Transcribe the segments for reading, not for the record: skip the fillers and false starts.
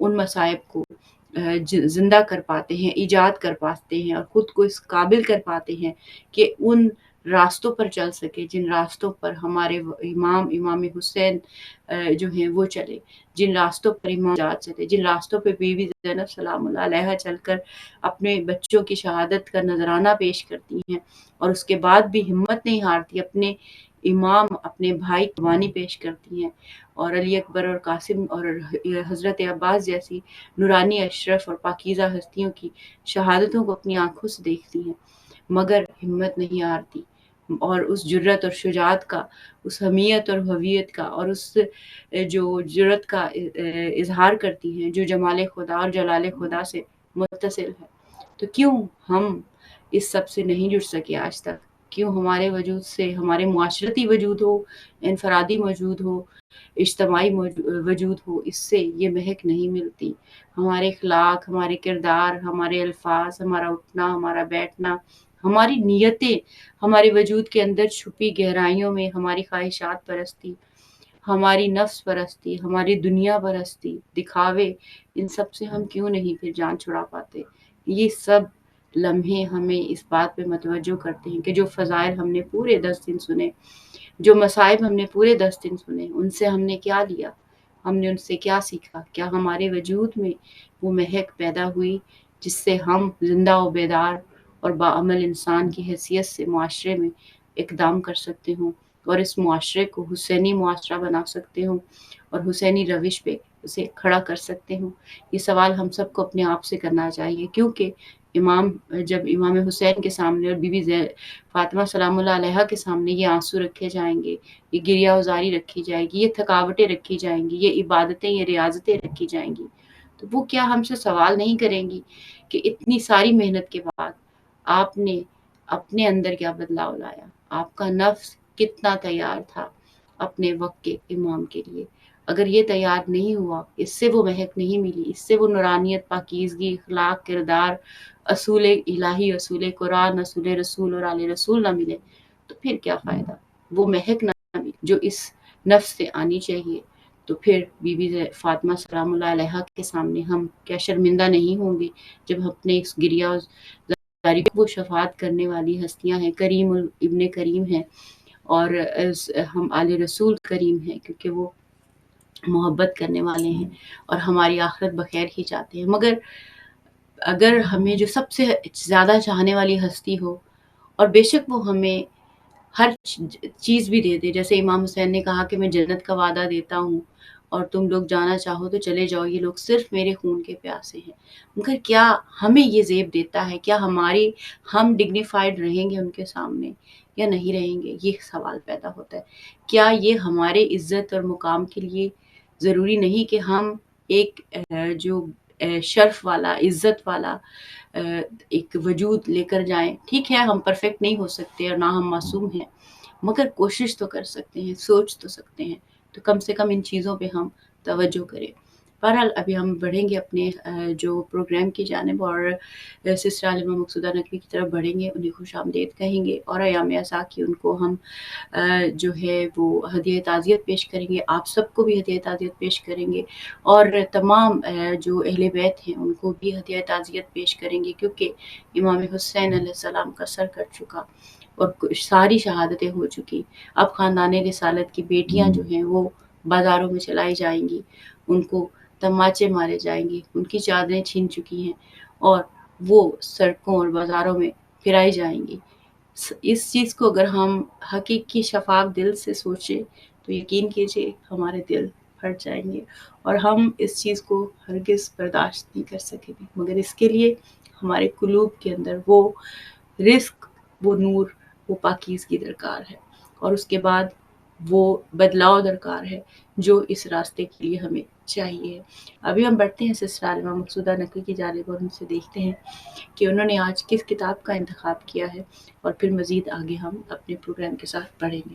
ان مصائب کو زندہ کر پاتے ہیں، ایجاد کر پاتے ہیں، اور خود کو اس قابل کر پاتے ہیں کہ ان راستوں پر چل سکے جن راستوں پر ہمارے امام حسین جو ہیں وہ چلے، جن راستوں پر امام جاد چلے، جن راستوں پہ بی بی زینب سلام اللہ علیہا چل کر اپنے بچوں کی شہادت کا نذرانہ پیش کرتی ہیں، اور اس کے بعد بھی ہمت نہیں ہارتی، اپنے امام اپنے بھائی کی قربانی پیش کرتی ہیں، اور علی اکبر اور قاسم اور حضرت عباس جیسی نورانی اشرف اور پاکیزہ ہستیوں کی شہادتوں کو اپنی آنکھوں سے دیکھتی ہیں، مگر ہمت نہیں ہارتی، اور اس جرت اور شجاعت کا، اس حمیت اور ہویت کا، اور اس جو جرت کا اظہار کرتی ہیں جو جمال خدا اور جلال خدا سے متصل ہے۔ تو کیوں ہم اس سب سے نہیں جڑ سکے آج تک؟ کیوں ہمارے وجود سے ہمارے معاشرتی وجود ہو، انفرادی وجود ہو، اجتماعی وجود ہو، اس سے یہ مہک نہیں ملتی؟ ہمارے اخلاق، ہمارے کردار، ہمارے الفاظ، ہمارا اٹھنا، ہمارا بیٹھنا، ہماری نیتیں، ہمارے وجود کے اندر چھپی گہرائیوں میں ہماری خواہشات پرستی، ہماری نفس پرستی، ہماری دنیا پرستی، دکھاوے، ان سب سے ہم کیوں نہیں پھر جان چھڑا پاتے؟ یہ سب لمحے ہمیں اس بات پہ متوجہ کرتے ہیں کہ جو فضائل ہم نے پورے 10 دن سنے، جو مصائب ہم نے پورے 10 دن سنے، ان سے ہم نے کیا لیا؟ ہم نے ان سے کیا سیکھا؟ کیا ہمارے وجود میں وہ مہک پیدا ہوئی جس سے ہم زندہ و بیدار اور باعمل انسان کی حیثیت سے معاشرے میں اقدام کر سکتے ہوں، اور اس معاشرے کو حسینی معاشرہ بنا سکتے ہوں، اور حسینی روش پہ اسے کھڑا کر سکتے ہوں؟ یہ سوال ہم سب کو اپنے آپ سے کرنا چاہیے، کیونکہ جب امام حسین کے سامنے اور بی بی فاطمہ سلام اللہ علیہا کے سامنے یہ آنسو رکھے جائیں گے، یہ گریہ ازاری رکھی جائے گی، یہ تھکاوٹیں رکھی جائیں گی، یہ عبادتیں، یہ ریاضتیں رکھی جائیں گی، تو وہ کیا ہم سے سوال نہیں کریں گی کہ اتنی ساری محنت کے بعد آپ نے اپنے اندر کیا بدلاؤ لایا؟ آپ کا نفس کتنا تیار تھا اپنے وقت کے امام کے لیے؟ اگر یہ تیار نہیں ہوا، اس سے وہ مہک نہیں ملی، اس سے وہ نورانیت، پاکیزگی، اخلاق، کردار، اصول الہی، اصول قرآن، اصول رسول اور آل رسول نہ ملے، تو پھر کیا فائدہ؟ وہ مہک نہ ملی جو اس نفس سے آنی چاہیے، تو پھر بی بی فاطمہ سلام اللہ علیہا کے سامنے ہم کیا شرمندہ نہیں ہوں گے جب ہم اپنے اس گریہ وہ شفاعت کرنے والی ہستیاں ہیں، کریم ابن کریم ہیں، اور ہم آل رسول کریم ہیں، کیونکہ وہ محبت کرنے والے ہیں اور ہماری آخرت بخیر ہی چاہتے ہیں۔ مگر اگر ہمیں جو سب سے زیادہ چاہنے والی ہستی ہو، اور بے شک وہ ہمیں ہر چیز بھی دے دے، جیسے امام حسین نے کہا کہ میں جنت کا وعدہ دیتا ہوں اور تم لوگ جانا چاہو تو چلے جاؤ، یہ لوگ صرف میرے خون کے پیاسے ہیں، مگر کیا ہمیں یہ زیب دیتا ہے؟ کیا ہم ڈگنیفائڈ رہیں گے ان کے سامنے یا نہیں رہیں گے؟ یہ سوال پیدا ہوتا ہے۔ کیا یہ ہمارے عزت اور مقام کے لیے ضروری نہیں کہ ہم ایک جو شرف والا، عزت والا ایک وجود لے کر جائیں؟ ٹھیک ہے، ہم پرفیکٹ نہیں ہو سکتے اور نہ ہم معصوم ہیں، مگر کوشش تو کر سکتے ہیں، سوچ تو سکتے ہیں، تو کم سے کم ان چیزوں پہ ہم توجہ کریں۔ بہرحال ابھی ہم بڑھیں گے اپنے جو پروگرام کی جانب، اور سسٹر عالمہ مقصودہ نقوی کی طرف بڑھیں گے، انہیں خوش آمدید کہیں گے، اور ایام عزا کی ان کو ہم جو ہے وہ ہدیہ تعزیت پیش کریں گے، آپ سب کو بھی ہدیہ تعزیت پیش کریں گے، اور تمام جو اہل بیت ہیں ان کو بھی ہدیہ تعزیت پیش کریں گے، کیونکہ امام حسین علیہ السلام کا سر کٹ چکا اور ساری شہادتیں ہو چکی، اب خاندان رسالت کی بیٹیاں جو ہیں وہ بازاروں میں چلائی جائیں گی، ان کو تماچے مارے جائیں گے، ان کی چادریں چھین چکی ہیں اور وہ سڑکوں اور بازاروں میں پھرائی جائیں گی۔ اس چیز کو اگر ہم حقیقی شفاف دل سے سوچیں تو یقین کیجئے ہمارے دل پھٹ جائیں گے، اور ہم اس چیز کو ہرگز برداشت نہیں کر سکیں گے، مگر اس کے لیے ہمارے قلوب کے اندر وہ رزق، وہ نور، وہ پاکیزگی درکار ہے، اور اس کے بعد وہ بدلاؤ درکار ہے جو اس راستے کے لیے ہمیں چاہیے۔ ابھی ہم بڑھتے ہیں سسٹر عالمہ مقصودہ نقوی کی جانب، اور ان سے دیکھتے ہیں کہ انہوں نے آج کس کتاب کا انتخاب کیا ہے، اور پھر مزید آگے ہم اپنے پروگرام کے ساتھ بڑھیں گے۔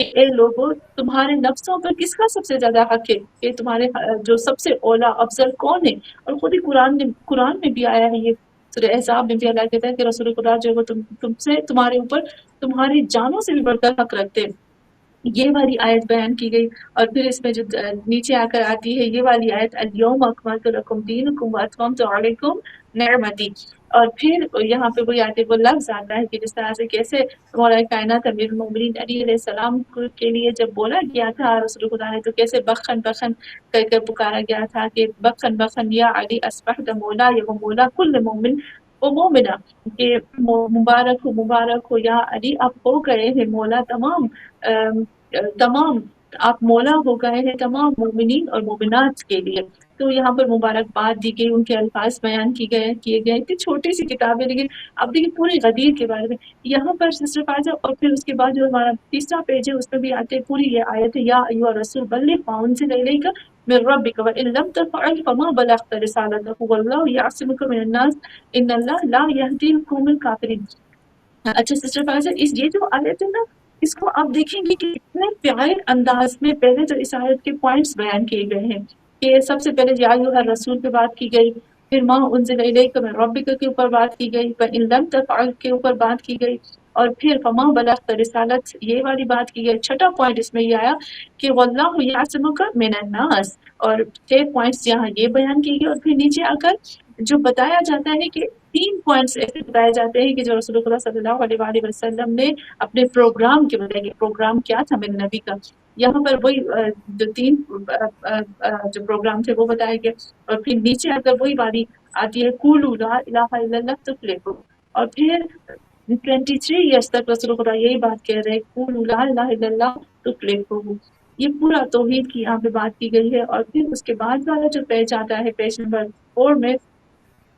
اے لوگوں تمہارے نفسوں پر کس کا سب سے زیادہ حق ہے، کہ تمہارے جو سب سے اولا افضل کون ہے؟ اور خود ہی قرآن میں بھی آیا ہے یہ، سورہ احزاب میں بھی اللہ کہتا ہے کہ رسول خدا جو ہے وہ تم سے تمہارے اوپر تمہاری جانوں سے بھی بڑھ کر حق رکھتے ہیں، یہ والی آیت بیان کی گئی۔ اور پھر اس میں جو نیچے آ کر آتی ہے یہ والی آیت، الیوم اکملت لکم دینکم واتممت علیکم نعمتی، اور پھر یہاں پہ وہی آتے وہ لفظ آتا ہے کہ جس طرح سے کیسے مولا کائنات امیر المومنین علی علیہ السلام کے لیے جب بولا گیا تھا رسول خدا نے، تو کیسے بخن بخن کر کر پکارا گیا تھا کہ بخن بخن یا علی اصبحت مولا یا مولا کل مومن و مومنہ، کہ مبارک ہو یا علی، آپ ہو گئے ہیں مولا تمام آپ مولا ہو گئے ہیں تمام مومنین اور مومنات کے لیے۔ تو یہاں پر مبارکباد دی گئی، ان کے الفاظ بیان کیے گئے، اتنی چھوٹی سی کتاب ہے لیکن اب دیکھیے پورے غدیر کے بارے میں یہاں پر سسٹر فائزہ، اور پھر اس کے بعد جو ہمارا تیسرا پیج ہے اس میں بھی آتے ہیں پوری یہ آیت ہے، یا ایھا الرسول بلغ ما انزل الیک من ربک وان لم تفعل فما بلغت رسالته واللہ یعصمک من الناس ان اللہ لا یہدی القوم الکافرین۔ اچھا سسٹر فائزہ، یہ جو آیت ہے نا، اس کو آپ دیکھیں گے کہ اتنے پیارے انداز میں پہلے تو اس آیت کے پوائنٹس بیان کیے گئے ہیں، کہ سب سے پہلے یا ایھا الرسول پہ بات کی گئی، پھر ما انزل الیک من ربک کے اوپر بات کی گئی، وان لم تفعل کے اوپر بات کی گئی، اور پھر فما بلغت رسالت یہ والی بات کی گئی۔ چھٹا پوائنٹ اس میں یہ آیا کہ واللہ یعصمک من الناس، اور 6 پوائنٹس یہاں یہ بیان کیے گئے، اور پھر نیچے آ کر جو بتایا جاتا ہے کہ 3 پوائنٹس ایسے بتائے جاتے ہیں کہ جو رسول اللہ صلی اللہ علیہ وآلہ وسلم نے اپنے پروگرام کے بتائے کہ پروگرام کیا تھا میرے نبی کا، یہاں پر وہی جو 3 جو پروگرام تھے وہ بتائے گئے، اور پھر نیچے آ کر وہی باری آتی ہے قولوا لا الہ الا اللہ تفلحوا، اور پھر 23 ایئرس تک رسول خدا یہی بات کہہ رہے قولوا لا الہ الا اللہ تفلحوا، یہ پورا توحید کی یہاں پہ بات کی گئی ہے۔ اور پھر اس کے بعد والا جو پیج آتا ہے پیج نمبر 4 میں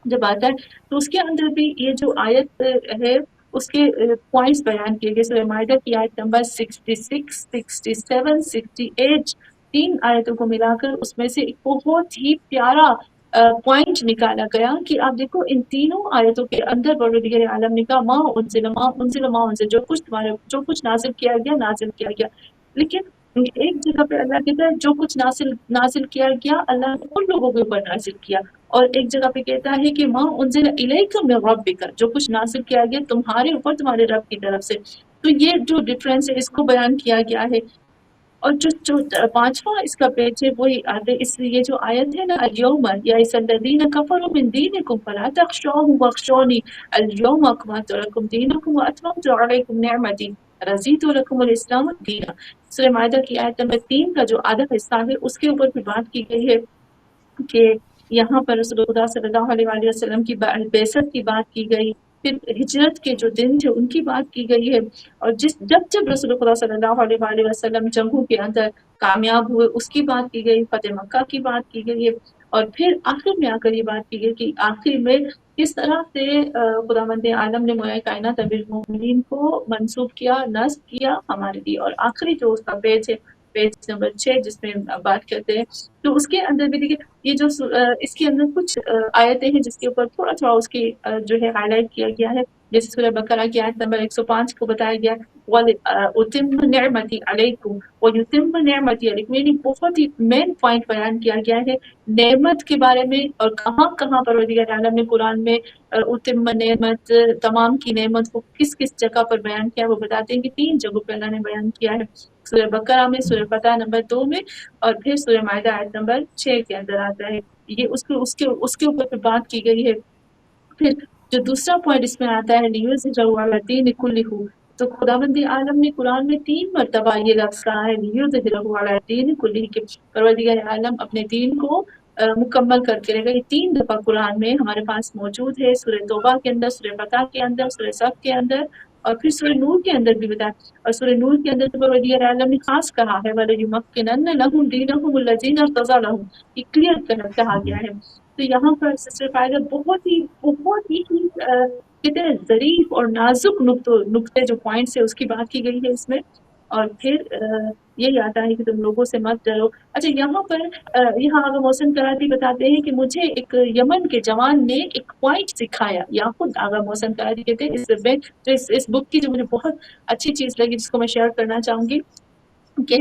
جب آتا ہے تو اس کے اندر بھی یہ جو آیت ہے اس کے پوائنٹس بیان کیے گئے، سورہ مائدہ کی آیت نمبر 66 67 68، 3 آیتوں کو ملا کر اس میں سے ایک بہت ہی پیارا پوائنٹ نکالا گیا کہ آپ دیکھو ان تینوں آیتوں کے اندر پروردگار عالم نے کہا ما انزل جو کچھ نازل کیا گیا، لیکن ایک جگہ پہ اللہ کہتا ہے جو کچھ نازل کیا گیا اللہ نے ان لوگوں کے اوپر نازل کیا، اور ایک جگہ پہ کہتا ہے کہ ماں انزل الیک من ربک، جو کچھ نازل کیا گیا تمہارے اوپر تمہارے رب کی طرف سے، تو یہ جو ڈفرینس ہے اس کو بیان کیا گیا ہے۔ اور جو پانچواں اس کا پیج ہے وہی آتے اس یہ جو آیت ہے نا، الیوم یئس الذین کفروا من دینکم فلا تخشوهم واخشونی الیوم اکملت لکم دینکم واتممت علیکم نعمتی رضیت لکم الاسلام دینا۔ سورہ مائدہ کی آیت نمبر 3 کا جو آدھا حصہ ہے اس کے اوپر بھی بات کی گئی ہے کہ یہاں پر رسول اللہ صلی اللہ علیہ وآلہ وسلم کی بعثت کی بات کی گئی، پھر ہجرت کے جو دن تھے ان کی بات کی گئی ہے، اور جب رسول اللہ صلی اللہ علیہ وآلہ وسلم جنگوں کے اندر کامیاب ہوئے اس کی بات کی گئی، فتح مکہ کی بات کی گئی ہے، اور پھر آخر میں آ کر یہ بات کی گئی کہ آخر میں کس طرح سے خداوند عالم نے مولا کائنات امیر المومنین کو منسوب کیا، نصب کیا ہمارے لیے۔ اور آخری جو اس کا پیج ہے پیج نمبر 6 جس میں بات کرتے ہیں، تو اس کے اندر بھی دیکھیے یہ جو اس کے اندر کچھ آیتیں ہیں جس کے اوپر تھوڑا تھوڑا اس کی جو ہے ہائی لائٹ کیا گیا ہے، جیسے سورہ بقرہ کی آیت نمبر 105 کو بتایا گیا وَأُتِمُّ نِعْمَتِي عَلَيْكُمْ وَيُتِمُّ نِعْمَتِي عَلَيْكُمْ، یعنی بہت ہی مین پوائنٹ بیان کیا گیا ہے نعمت کے بارے میں، اور کہاں کہاں پروردگار عالم نے قرآن میں اتم نعمت تمام کی نعمت کو کس کس جگہ پر بیان کیا، وہ بتاتے ہیں کہ 3 جگہوں پہ اللہ نے بیان کیا ہے، سورہ بقرہ میں، سورہ فتح نمبر 2 میں، اور پھر سورہ مائدہ آیت نمبر 6 کے اندر آتا ہے، یہ اس کے اوپر پہ بات کی گئی ہے۔ پھر جو دوسرا پوائنٹ اس میں آتا ہے لیظہرہ علی الدین کلہ، تو خداوند عالم نے قرآن میں 3 مرتبہ یہ لفظ کہا ہے لیظہرہ علی الدین کلہ، کہ پروردگار عالم اپنے دین کو مکمل کر کے رہے گا۔ یہ 3 دفعہ قرآن میں ہمارے پاس موجود ہے، سورہ توبہ کے اندر، سورہ فتح کے اندر، سورہ صف کے اندر، اور پھر سورہ نور کے اندر بھی بتایا، اور سورہ نور کے اندر تو پروردگار عالم نے خاص کہا ہے وَلَيُمَكِّنَنَّ لَهُمْ دِينَهُمُ الَّذِي ارْتَضَىٰ لَهُمْ، یہ کلیئر کہا گیا ہے۔ تو یہاں پر سسٹر فائدہ بہت ہی کہتے ہیں ظریف اور نازک نقطے جو پوائنٹس ہے اس کی بات کی گئی ہے اس میں، اور پھر یہی آتا ہے کہ تم لوگوں سے مت ڈرو۔ اچھا یہاں پر یہاں آغا محسن کراتی بتاتے ہیں کہ مجھے ایک یمن کے جوان نے ایک پوائنٹ سکھایا، یا خود آغا محسن کراتی کہتے ہیں اس بک کی جو مجھے بہت اچھی چیز لگی جس کو میں شیئر کرنا چاہوں گی، کہ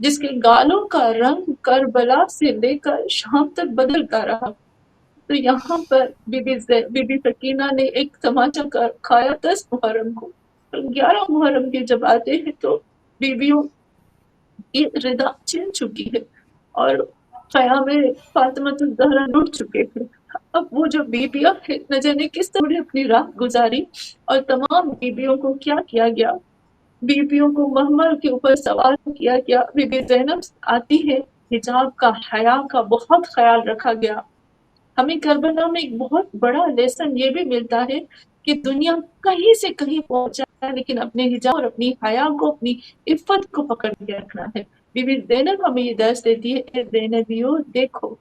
جس کے گالوں کا رنگ کربلا سے لے کر شام تک بدلتا رہا۔ تو یہاں پر بی بی سکینہ نے ایک تماچا کھایا 10 محرم کو، 11 محرم کے جب آتے ہیں تو بیویوں کی ردا چھن چکی ہے اور قیام فاطمہ الزہرا لٹ چکے تھے۔ اب وہ جو بیویاں ہیں نہ جانے کس طرح اپنی رات گزاری، اور تمام بیویوں کو کیا کیا گیا، بیویوں کو محمل کے اوپر سوار کیا گیا۔ بی بی زینب آتی ہے، حجاب کا حیا کا بہت خیال رکھا گیا۔ ہمیں کربلا میں ایک بہت بڑا لیسن یہ بھی ملتا ہے کہ دنیا کہیں سے کہیں پہنچا ہے لیکن اپنے حجاب اور اپنی حیا کو، اپنی عفت کو پکڑ کے رکھنا ہے۔ بی بی زینب ہمیں یہ درس دیتی ہے، اے زینبیو دیکھو،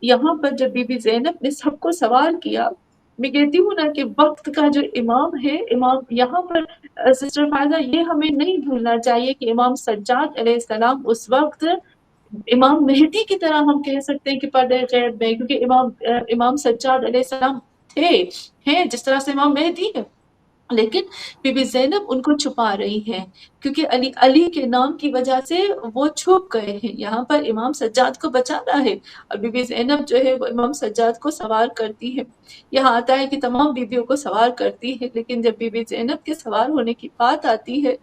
یہاں پر جب بی بی زینب نے سب کو سوال کیا، میں کہتی ہوں نا کہ وقت کا جو امام ہے، امام یہاں پر سسٹر فائزہ یہ ہمیں نہیں بھولنا چاہیے کہ امام سجاد علیہ السلام اس وقت امام مہدی کی طرح ہم کہہ سکتے ہیں کہ پردہ غیب میں، کیونکہ امام سجاد علیہ السلام تھے، ہیں جس طرح سے امام مہدی ہے، لیکن بی بی زینب ان کو چھپا رہی ہیں کیونکہ علی کے نام کی وجہ سے وہ چھپ گئے ہیں۔ یہاں پر امام سجاد کو بچانا ہے اور بی بی زینب جو ہے وہ امام سجاد کو سوار کرتی ہے۔ یہاں آتا ہے کہ تمام بیویوں کو سوار کرتی ہے، لیکن جب بی بی زینب کے سوار ہونے کی بات آتی ہے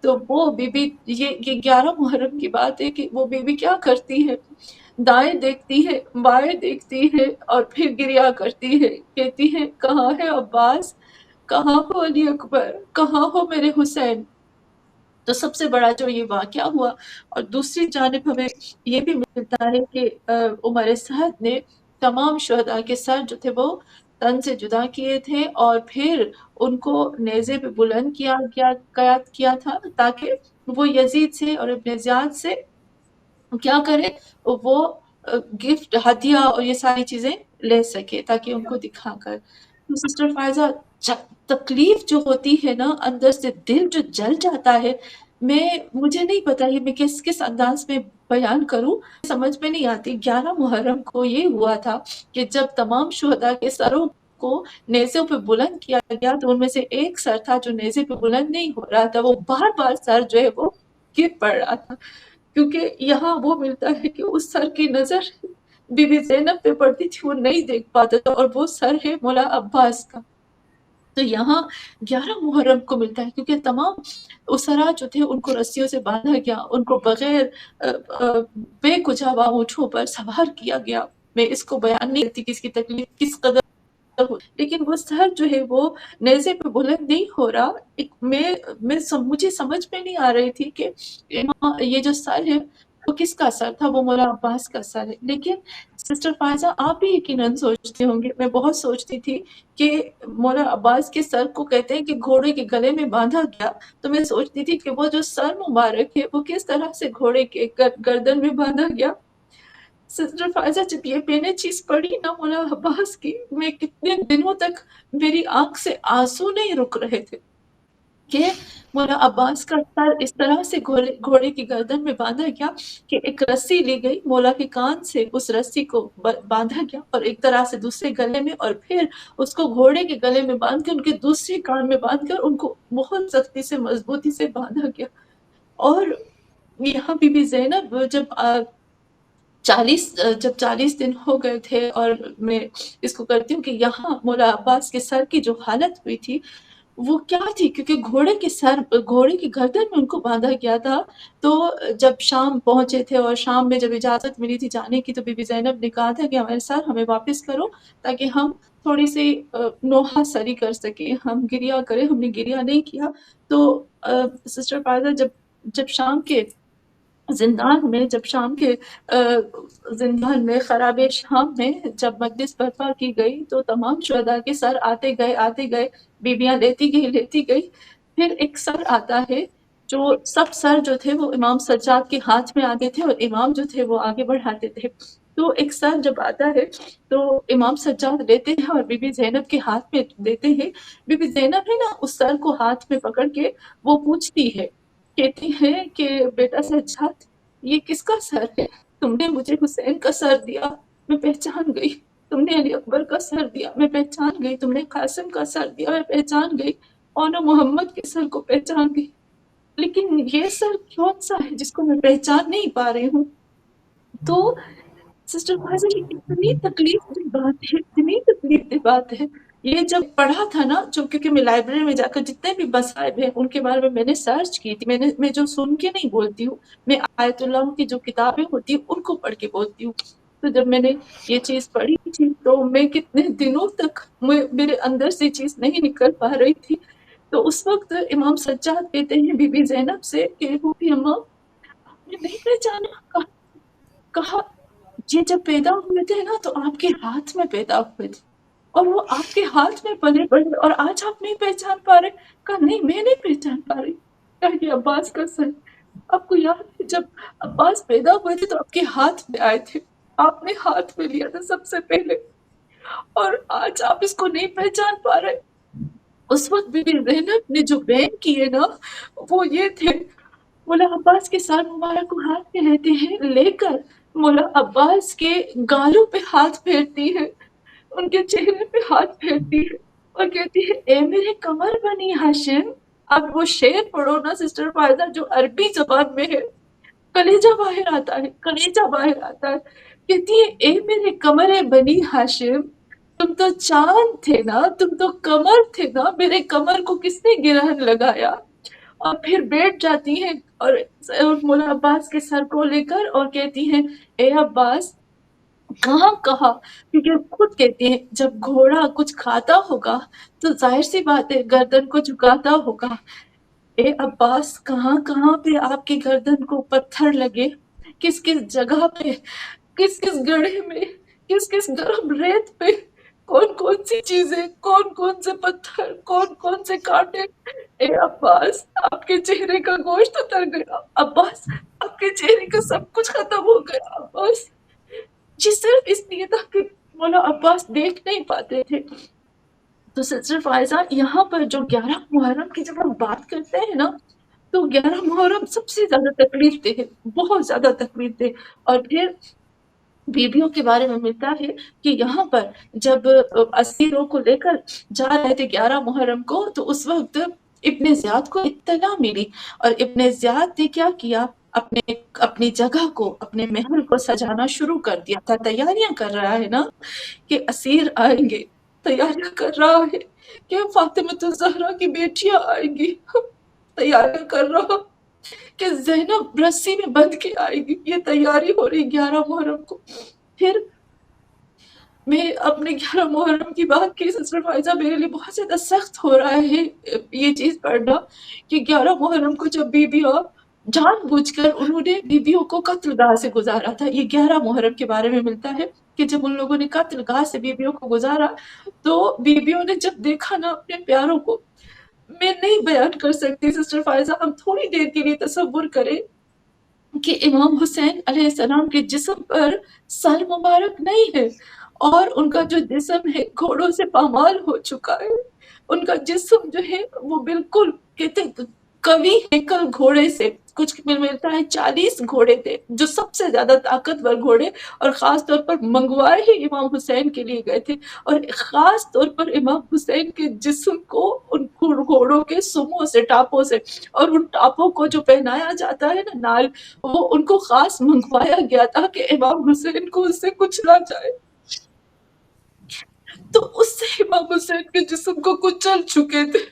تو وہ بی بی یہ 11 محرم کی بات ہے کہ وہ بی بی کیا کرتی ہے، دائیں دیکھتی ہے، بائیں دیکھتی ہے اور پھر گریا کرتی ہے، کہتی ہے کہاں ہے عباس، کہاں ہو علی اکبر، کہاں ہو میرے حسین۔ تو سب سے بڑا جو یہ واقعہ ہوا، اور دوسری جانب ہمیں یہ بھی ملتا ہے کہ عمر سعد نے تمام شہداء کے سر جو تھے وہ تن سے جدا کیے تھے اور پھر ان کو نیزے پہ بلند کیا تھا تاکہ وہ یزید سے اور ابن زیاد سے کیا کرے، وہ گفٹ ہدیہ اور یہ ساری چیزیں لے سکے تاکہ ان کو دکھا کر۔ تو سسٹر فائزہ تکلیف جو ہوتی ہے نا، اندر سے دل جو جل جاتا ہے، مجھے نہیں پتا یہ میں کس انداز میں بیان کروں، سمجھ میں نہیں آتی۔ 11 محرم کو یہ ہوا تھا کہ جب تمام شہداء کے سروں کو نیزوں پہ بلند کیا گیا تو ان میں سے ایک سر تھا جو نیزے پہ بلند نہیں ہو رہا تھا، وہ بار بار سر جو ہے وہ گر پڑ رہا تھا، کیونکہ یہاں وہ ملتا ہے کہ اس سر کی نظر بی بی زینب پہ پڑتی تھی، وہ نہیں دیکھ پاتا تھا، اور وہ سر ہے مولا عباس کا۔ تو یہاں 11 محرم کو ملتا ہے کیونکہ تمام اسرا جو تھے ان کو رسیوں سے باندھا گیا، ان کو بغیر بے کجا اونٹوں پر سوار کیا گیا۔ میں اس کو بیان نہیں کرتی کہ اس کی تکلیف کس قدر ہو، لیکن وہ سر جو ہے وہ نیزے پہ بلند نہیں ہو رہا۔ مجھے سمجھ میں نہیں آ رہی تھی کہ یہ جو سر ہے وہ کس کا سر تھا، وہ مولا عباس کا سر ہے۔ لیکن سسٹر فائزہ آپ بھی یقیناً سوچتے ہوں گے، میں بہت سوچتی تھی کہ مولا عباس کے سر کو کہتے ہیں کہ گھوڑے کے گلے میں باندھا گیا، تو میں سوچتی تھی کہ وہ جو سر مبارک ہے وہ کس طرح سے گھوڑے کے گردن میں باندھا گیا۔ سسٹر فائزہ جب یہ میں نے چیز پڑھی نا مولا عباس کی، میں کتنے دنوں تک میری آنکھ سے آنسو نہیں رک رہے تھے کہ مولا عباس کا سر اس طرح سے گھوڑے کی گردن میں باندھا گیا کہ ایک رسی لی گئی، مولا کے کان سے اس رسی کو باندھا گیا اور ایک طرح سے دوسرے گلے میں، اور پھر اس کو گھوڑے کے گلے میں باندھ کے ان کے دوسری کان میں باندھ کر ان کو بہت سختی سے مضبوطی سے باندھا گیا۔ اور یہاں بی بی زینب جب 40 دن ہو گئے تھے، اور میں اس کو کرتی ہوں کہ یہاں مولا عباس کے سر کی جو حالت ہوئی تھی وہ کیا تھی، کیونکہ گھوڑے کی گردن میں ان کو باندھا گیا تھا۔ تو جب شام پہنچے تھے اور شام میں جب اجازت ملی تھی جانے کی تو بی بی زینب نے کہا تھا کہ ہمارے سر ہمیں واپس کرو تاکہ ہم تھوڑی سی نوحہ سری کر سکیں، ہم گریا کریں، ہم نے گریا نہیں کیا۔ تو سسٹر فائزہ جب شام کے زندان میں، جب شام کے زندان میں خراب شام میں جب مجلس برپا کی گئی تو تمام شہداء کے سر آتے گئے، بیویاں لیتی گئی۔ پھر ایک سر آتا ہے، جو سب سر جو تھے وہ امام سجاد کے ہاتھ میں آتے تھے اور امام جو تھے وہ آگے بڑھاتے تھے۔ تو ایک سر جب آتا ہے تو امام سجاد لیتے ہیں اور بی بی زینب کے ہاتھ میں دیتے ہیں۔ بی بی زینب ہے نا اس سر کو ہاتھ میں پکڑ کے وہ پوچھتی ہے، کہتی ہے کہ بیٹا سجاد یہ کس کا سر ہے؟ تم نے مجھے حسین کا سر دیا، میں پہچان گئی۔ تم نے علی اکبر کا سر دیا، میں پہچان گئی۔ تم نے قاسم کا سر دیا، میں پہچان گئی۔ اور محمد کے سر کو پہچان گئی۔ لیکن یہ سر کون سا ہے جس کو میں پہچان نہیں پا رہی ہوں؟ تو سسٹر فائزہ یہ اتنی تکلیف دہ بات ہے، اتنی تکلیف دہ بات ہے. یہ جب پڑھا تھا نا، جو کیونکہ میں لائبریری میں جا کر جتنے بھی مصائب ہیں ان کے بارے میں نے سرچ کی تھی. میں جو سن کے نہیں بولتی ہوں، میں آیت اللہ کی جو کتابیں ہوتی ہیں ان کو پڑھ کے بولتی ہوں. تو جب میں نے یہ چیز پڑھی تھی تو میں کتنے دنوں تک میرے اندر سے چیز نہیں نکل پا رہی تھی. تو اس وقت امام سجاد کہتے ہیں بی بی زینب سے کہ وہ بھی اماں آپ نے نہیں پہچانا؟ کہا یہ جب پیدا ہوئے تھے نا تو آپ کے ہاتھ میں پیدا ہوئے تھے اور وہ آپ کے ہاتھ میں پلے بڑھے اور آج آپ نہیں پہچان پا رہے. کہا نہیں میں نہیں پہچان پا رہی. کہا یہ عباس کا سر. آپ کو یاد ہے جب عباس پیدا ہوئے تھے تو آپ کے ہاتھ میں آئے تھے، آپ نے ہاتھ میں لیا تھا سب سے پہلے، اور آج آپ اس کو نہیں پہچان پا رہے. اس وقت بی بی زینب نے جو بین کیے نا وہ یہ تھے، مولا عباس کے سر مبارک کو ہاتھ میں لیتے ہیں، لے کر مولا عباس کے گالوں پہ ہاتھ پھیرتی ہے، ان کے چہرے پہ ہاتھ پھیرتی ہے اور کہتی ہے اے میرے کمر بنی ہاشم. اب وہ شعر پڑھو نا سسٹر فائزہ جو عربی زبان میں ہے، کلیجہ باہر آتا ہے، کلیجہ باہر آتا ہے. کہتی ہے اے میرے کمر بنی ہاشم، تم تو چاند تھے نا، تم تو کمر تھے نا، میرے کمر کو کس نے گرہن لگایا. اور پھر بیٹھ جاتی ہیں اور مولا عباس کے سر کو لے کر اور کہتی ہیں اے عباس کہاں کہا، کیونکہ خود کہتی ہیں جب گھوڑا کچھ کھاتا ہوگا تو ظاہر سی بات ہے گردن کو جھکاتا ہوگا. اے عباس کہاں کہاں پہ آپ کی گردن کو پتھر لگے، کس کس جگہ پہ، کس کس گڑھے میں، کس کس گرم ریت پہ، کون کون سی چیزیں، کون کون سے پتھر، کون کون سے کانٹے. اے عباس آپ کے چہرے کا گوشت اتر گیا، عباس آپ کے چہرے کا سب کچھ ختم ہو گیا. عباس جی صرف اس لیے تھا کہ مولا عباس دیکھ نہیں پاتے تھے. تو سسٹر فائزہ یہاں پر جو 11 محرم کی جب ہم بات کرتے ہیں نا تو 11 محرم سب سے زیادہ تکلیف دہ ہے، بہت زیادہ تکلیف دہ. اور پھر بیویوں کے بارے میں ملتا ہے کہ یہاں پر جب اسیروں کو لے کر جا رہے تھے 11 محرم کو تو اس وقت ابن زیاد کو اطلاع ملی اور ابن زیاد نے کیا کیا، اپنی جگہ کو، اپنے محل کو سجانا شروع کر دیا تھا. تیاریاں کر رہا ہے نا کہ اسیر آئیں گے، تیاریاں کر رہا ہے کہ فاطمہ الزہرا کی بیٹیاں آئیں گی، تیاریاں کر رہا کہ زینب رسی میں بندھ کے آئے گی. یہ تیاری ہو رہی 11 محرم کو. پھر میں اپنے 11 محرم کی بات کی سسٹر فائزہ، میرے لیے بہت زیادہ سخت ہو رہا ہے یہ چیز پڑھنا کہ 11 محرم کو جب بیویاں جان بوجھ کر انہوں نے بیویوں کو قتل گاہ سے گزارا تھا. یہ 11 محرم کے بارے میں ملتا ہے کہ جب ان لوگوں نے قتل گاہ سے بیویوں کو گزارا تو بیویوں نے جب دیکھا نا اپنے پیاروں کو، میں نہیں بیان کر سکتی سسٹر فائزہ. ہم تھوڑی دیر کے لیے تصور کریں کہ امام حسین علیہ السلام کے جسم پر سر مبارک نہیں ہے اور ان کا جو جسم ہے گھوڑوں سے پامال ہو چکا ہے. ان کا جسم جو ہے وہ بالکل کہتے قوی ہیکل گھوڑے سے، کچھ ملتا ہے 40 گھوڑے تھے جو سب سے زیادہ طاقتور گھوڑے، اور خاص طور پر منگوائے ہی امام حسین کے لیے گئے تھے. اور خاص طور پر امام حسین کے جسم کو ان گھوڑوں کے سموں سے، ٹاپوں سے، اور ان ٹاپوں کو جو پہنایا جاتا ہے نا نال، وہ ان کو خاص منگوایا گیا تھا کہ امام حسین کو اس سے کچھ نہ جائے. تو اس سے امام حسین کے جسم کو کچل چکے تھے.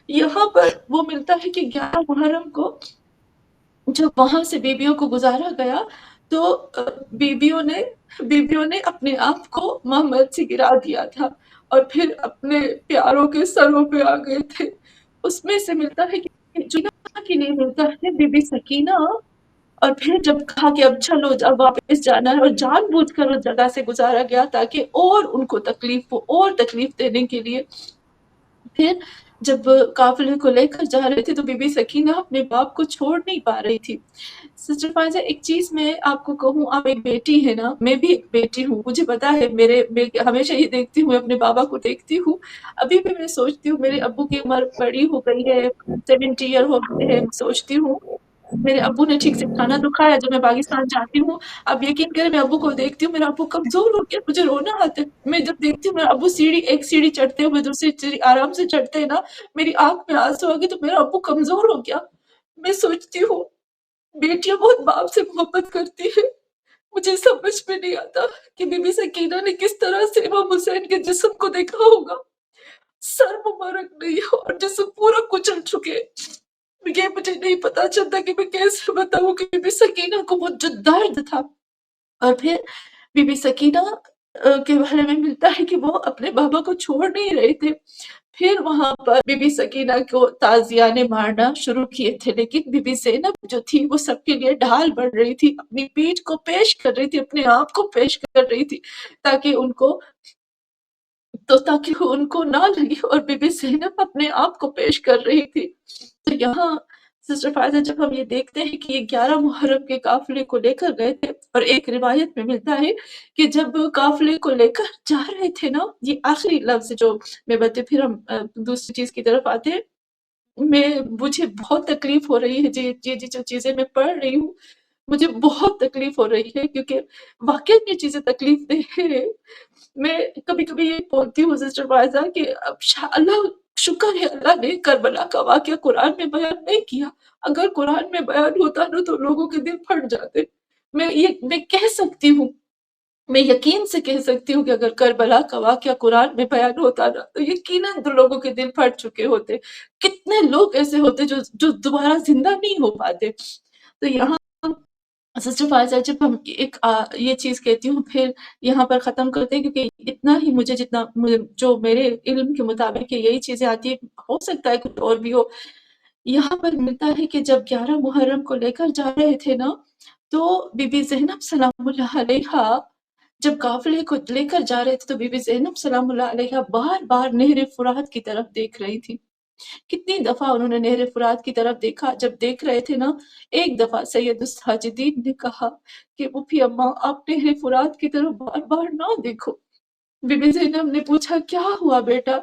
یہاں پر وہ ملتا ہے کہ 11 محرم کو جب وہاں سے بیبیوں کو گزارا گیا تو بیبیوں نے اپنے آپ کو محمد سے گرا دیا تھا اور پھر اپنے پیاروں کے سروں پہ آ گئے تھے. اس میں سے ملتا ہے کہ جنہ کے لیے ملتا ہے بی بی سکینہ. اور پھر جب کہا کہ اب چلو اب واپس جانا ہے اور جان بوجھ کر اس جگہ سے گزارا گیا تاکہ اور ان کو تکلیف ہو، اور تکلیف دینے کے لیے. پھر جب قافلے کو لے کر جا رہے تھے تو بی بی سکینہ اپنے باپ کو چھوڑ نہیں پا رہی تھی. سسٹر فائزہ ایک چیز میں آپ کو کہوں، آپ ایک بیٹی ہے نا، میں بھی ایک بیٹی ہوں، مجھے پتا ہے میں ہمیشہ یہ دیکھتی ہوں، اپنے بابا کو دیکھتی ہوں، ابھی بھی میں سوچتی ہوں میرے ابو کی عمر بڑی ہو گئی ہے، 70 ایئر ہو گئے ہیں. سوچتی ہوں میرے ابو نے ٹھیک سے کھانا تو کھایا جب میں پاکستان جاتی ہوں. اب یقین کریں میں ابو کو دیکھتی ہوں، میرا ابو کمزور ہو گیا، مجھے رونا آتا ہے. میں جب دیکھتی ہوں میرا ابو ایک سیڑھی چڑھتے ہوئے دوسری سیڑھی آرام سے چڑھتے ہیں نا، میری آنکھ میں آنسو آ گئے تو میرا ابو کمزور ہو گیا. میں سوچتی ہوں بیٹیاں بہت باپ سے محبت کرتی ہیں، مجھے سمجھ میں نہیں آتا کہ بی بی سکینہ نے کس طرح سے امام حسین کے جسم کو دیکھا ہوگا، سر مبارک نہیں اور جسم پورا کچل چکے. یہ مجھے نہیں پتا چلتا کہ میں کیسے بتاؤں کہ بی بی سکینہ کو وہ جو درد تھا. اور پھر بی بی سکینہ کے بارے میں ملتا ہے کہ وہ اپنے بابا کو چھوڑ نہیں رہے تھے. پھر وہاں پر بی بی سکینہ کو تازیانے مارنا شروع کیے تھے، لیکن بی بی زینب جو تھی وہ سب کے لیے ڈھال بن رہی تھی، اپنی پیٹھ کو پیش کر رہی تھی، اپنے آپ کو پیش کر رہی تھی تاکہ ان کو نہ لگے، اور بی بی زینب اپنے آپ کو پیش کر رہی تھی. تو یہاں سسٹر فائزہ جب ہم یہ دیکھتے ہیں کہ یہ 11 محرم کے قافلے کو لے کر گئے تھے، اور ایک روایت میں ملتا ہے کہ جب قافلے کو لے کر جا رہے تھے نا، یہ آخری لفظ جو میں بتے، پھر ہم دوسری چیز کی طرف آتے ہیں. مجھے بہت تکلیف ہو رہی ہے جی جو چیزیں میں پڑھ رہی ہوں، مجھے بہت تکلیف ہو رہی ہے کیونکہ واقعی یہ چیزیں تکلیف دہ ہیں. میں کبھی کبھی یہ بولتی ہوں سسٹر فائزہ کہ اب اللہ شکر ہے اللہ نے کربلا کا واقعہ قرآن میں بیان نہیں کیا. اگر قرآن میں بیان ہوتا نا تو لوگوں کے دل پھٹ جاتے. میں کہہ سکتی ہوں، میں یقین سے کہہ سکتی ہوں کہ اگر کربلا کا واقعہ قرآن میں بیان ہوتا نا تو یقیناً تو لوگوں کے دل پھٹ چکے ہوتے. کتنے لوگ ایسے ہوتے جو دوبارہ زندہ نہیں ہو پاتے. تو یہاں سسٹر فائزہ جب ہم یہ چیز کہتی ہوں، پھر یہاں پر ختم کرتے ہیں کیونکہ اتنا ہی جو میرے علم کے مطابق یہی چیزیں آتی ہیں، ہو سکتا ہے کچھ اور بھی ہو. یہاں پر ملتا ہے کہ جب 11 محرم کو لے کر جا رہے تھے نا، تو بی بی زینب سلام اللہ علیہا جب قافلے کو لے کر جا رہے تھے تو بی بی زینب سلام اللہ علیہا بار بار نہر فرات کی طرف دیکھ رہی تھی. کتنی دفعہ انہوں نے نہر فرات کی طرف دیکھا. جب دیکھ رہے تھے نا، ایک دفعہ سید الساجدین نے کہا کہ پھوپھی اماں آپ نہر فرات کی طرف بار بار نہ دیکھو. بی بی زینب نے پوچھا کیا ہوا بیٹا؟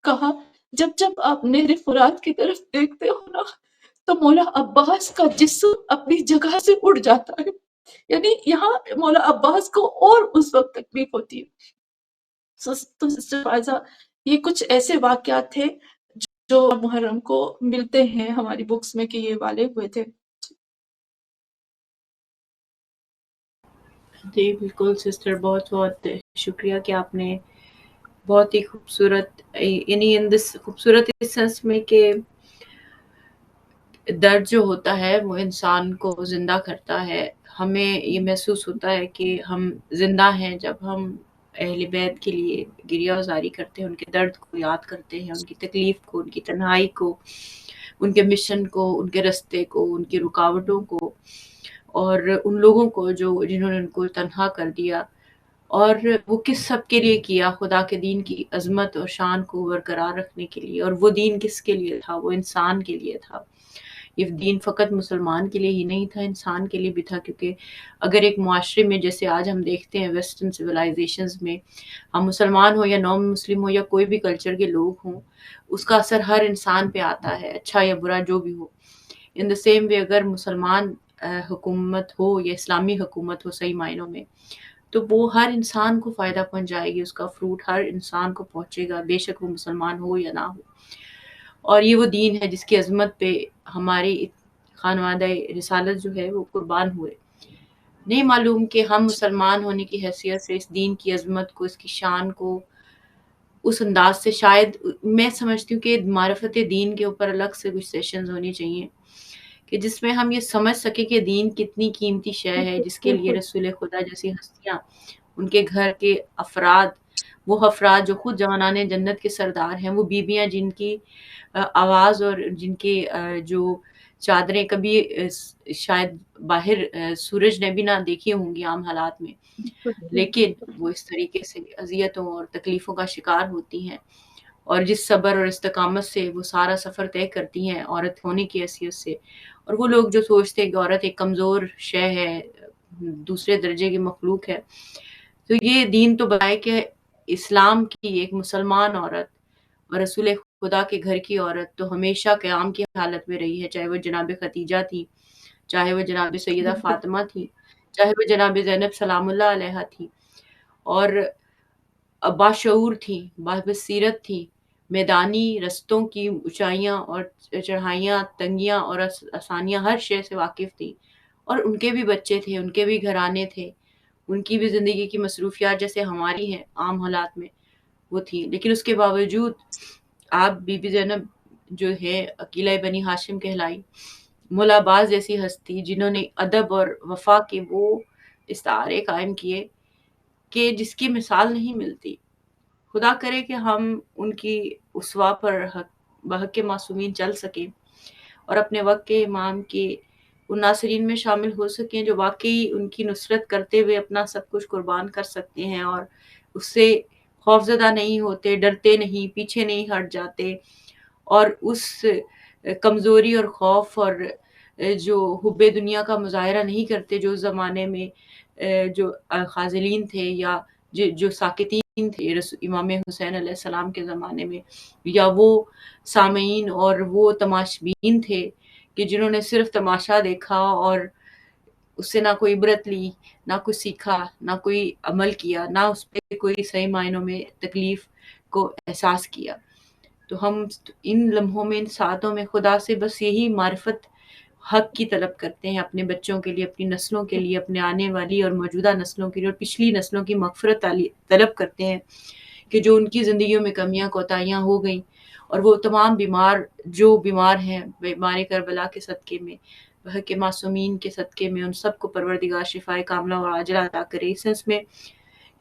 کہا جب جب آپ نہر فرات کی طرف دیکھتے ہو نا تو مولا عباس کا جسم اپنی جگہ سے اڑ جاتا ہے. یعنی یہاں مولا عباس کو اور اس وقت تکلیف ہوتی ہے. تو سسٹر فائزہ یہ کچھ ایسے واقعات تھے جو محرم کو ملتے ہیں ہماری بکس میں کہ یہ والے ہوئے تھے. جی بالکل سسٹر، بہت بہت شکریہ کہ آپ نے بہت ہی خوبصورت، یعنی خوبصورت اس سینس میں کہ درد جو ہوتا ہے وہ انسان کو زندہ کرتا ہے. ہمیں یہ محسوس ہوتا ہے کہ ہم زندہ ہیں جب ہم اہل بیت کے لیے گریہ وزاری کرتے ہیں، ان کے درد کو یاد کرتے ہیں، ان کی تکلیف کو، ان کی تنہائی کو، ان کے مشن کو، ان کے رستے کو، ان کی رکاوٹوں کو، اور ان لوگوں کو جنہوں نے ان کو تنہا کر دیا. اور وہ کس سب کے لیے کیا؟ خدا کے دین کی عظمت اور شان کو برقرار رکھنے کے لیے. اور وہ دین کس کے لیے تھا؟ وہ انسان کے لیے تھا. یہ دین فقط مسلمان کے لیے ہی نہیں تھا، انسان کے لیے بھی تھا. کیونکہ اگر ایک معاشرے میں جیسے آج ہم دیکھتے ہیں ویسٹرن سویلائزیشنز میں، ہم مسلمان ہوں یا نان مسلم ہوں یا کوئی بھی کلچر کے لوگ ہوں، اس کا اثر ہر انسان پہ آتا ہے، اچھا یا برا جو بھی ہو. ان دا سیم وے اگر مسلمان حکومت ہو یا اسلامی حکومت ہو صحیح معنوں میں، تو وہ ہر انسان کو فائدہ پہنچائے گی، اس کا فروٹ ہر انسان کو پہنچے گا، بے شک وہ مسلمان ہو یا نہ ہو. اور یہ وہ دین ہے جس کی عظمت پہ ہماری خانوادہ رسالت جو ہے وہ قربان ہوئے. نہیں معلوم کہ ہم مسلمان ہونے کی حیثیت سے اس دین کی عظمت کو، اس کی شان کو اس انداز سے شاید میں سمجھتی ہوں کہ معرفت دین کے اوپر الگ سے کچھ سیشنز ہونی چاہیے کہ جس میں ہم یہ سمجھ سکیں کہ دین کتنی قیمتی شے ہے، جس کے لیے رسول خدا جیسی ہستیاں، ان کے گھر کے افراد، وہ افراد جو خود جوانان جنت کے سردار ہیں، وہ بیویاں جن کی آواز اور جن کی جو چادریں کبھی شاید باہر سورج نے بھی نہ دیکھی ہوں گی عام حالات میں، لیکن وہ اس طریقے سے اذیتوں اور تکلیفوں کا شکار ہوتی ہیں. اور جس صبر اور استقامت سے وہ سارا سفر طے کرتی ہیں عورت ہونے کی حیثیت سے. اور وہ لوگ جو سوچتے ہیں کہ عورت ایک کمزور شے ہے، دوسرے درجے کی مخلوق ہے، تو یہ دین تو بتائے کہ اسلام کی ایک مسلمان عورت اور رسول خدا کے گھر کی عورت تو ہمیشہ قیام کی حالت میں رہی ہے، چاہے وہ جناب خدیجہ تھی، چاہے وہ جناب سیدہ فاطمہ تھی، چاہے وہ جناب زینب سلام اللہ علیہا تھی، اور باشعور تھی، بابصیرت تھی، میدانی رستوں کی اونچائیاں اور چڑھائیاں، تنگیاں اور آسانیاں ہر شے سے واقف تھیں، اور ان کے بھی بچے تھے، ان کے بھی گھرانے تھے، ان کی بھی زندگی کی مصروفیات جیسے ہماری ہیں عام حالات میں وہ تھی، لیکن اس کے باوجود آپ بی بی زینب جو ہے عقیلہ بنی ہاشم کہلائی، مولا عباس جیسی ہستی جنہوں نے ادب اور وفا کے وہ استعارے قائم کیے کہ جس کی مثال نہیں ملتی۔ خدا کرے کہ ہم ان کی اسوا پر بحق معصومین چل سکیں اور اپنے وقت کے امام کے ان ناصرین میں شامل ہو سکیں جو واقعی ان کی نصرت کرتے ہوئے اپنا سب کچھ قربان کر سکتے ہیں اور اس سے خوفزدہ نہیں ہوتے، ڈرتے نہیں، پیچھے نہیں ہٹ جاتے، اور اس کمزوری اور خوف اور جو حب دنیا کا مظاہرہ نہیں کرتے جو اس زمانے میں جو خاذلین تھے یا جو ساکتین تھے امام حسین علیہ السلام کے زمانے میں، یا وہ سامعین اور وہ تماشبین تھے کہ جنہوں نے صرف تماشا دیکھا اور اس سے نہ کوئی عبرت لی، نہ کوئی سیکھا، نہ کوئی عمل کیا، نہ اس پہ کوئی صحیح معنوں میں تکلیف کو احساس کیا۔ تو ہم ان لمحوں میں، ان ساعتوں میں خدا سے بس یہی معرفت حق کی طلب کرتے ہیں، اپنے بچوں کے لیے، اپنی نسلوں کے لیے، اپنے آنے والی اور موجودہ نسلوں کے لیے اور پچھلی نسلوں کی مغفرت طلب کرتے ہیں کہ جو ان کی زندگیوں میں کمیاں کوتاہیاں ہو گئیں، اور وہ تمام بیمار جو بیمار ہیں بیمار کربلا کے صدقے میں، بحق معصومین کے صدقے میں، ان سب کو پروردگار شفائے کاملہ اور عاجلہ عطا کرے۔ اس سنس میں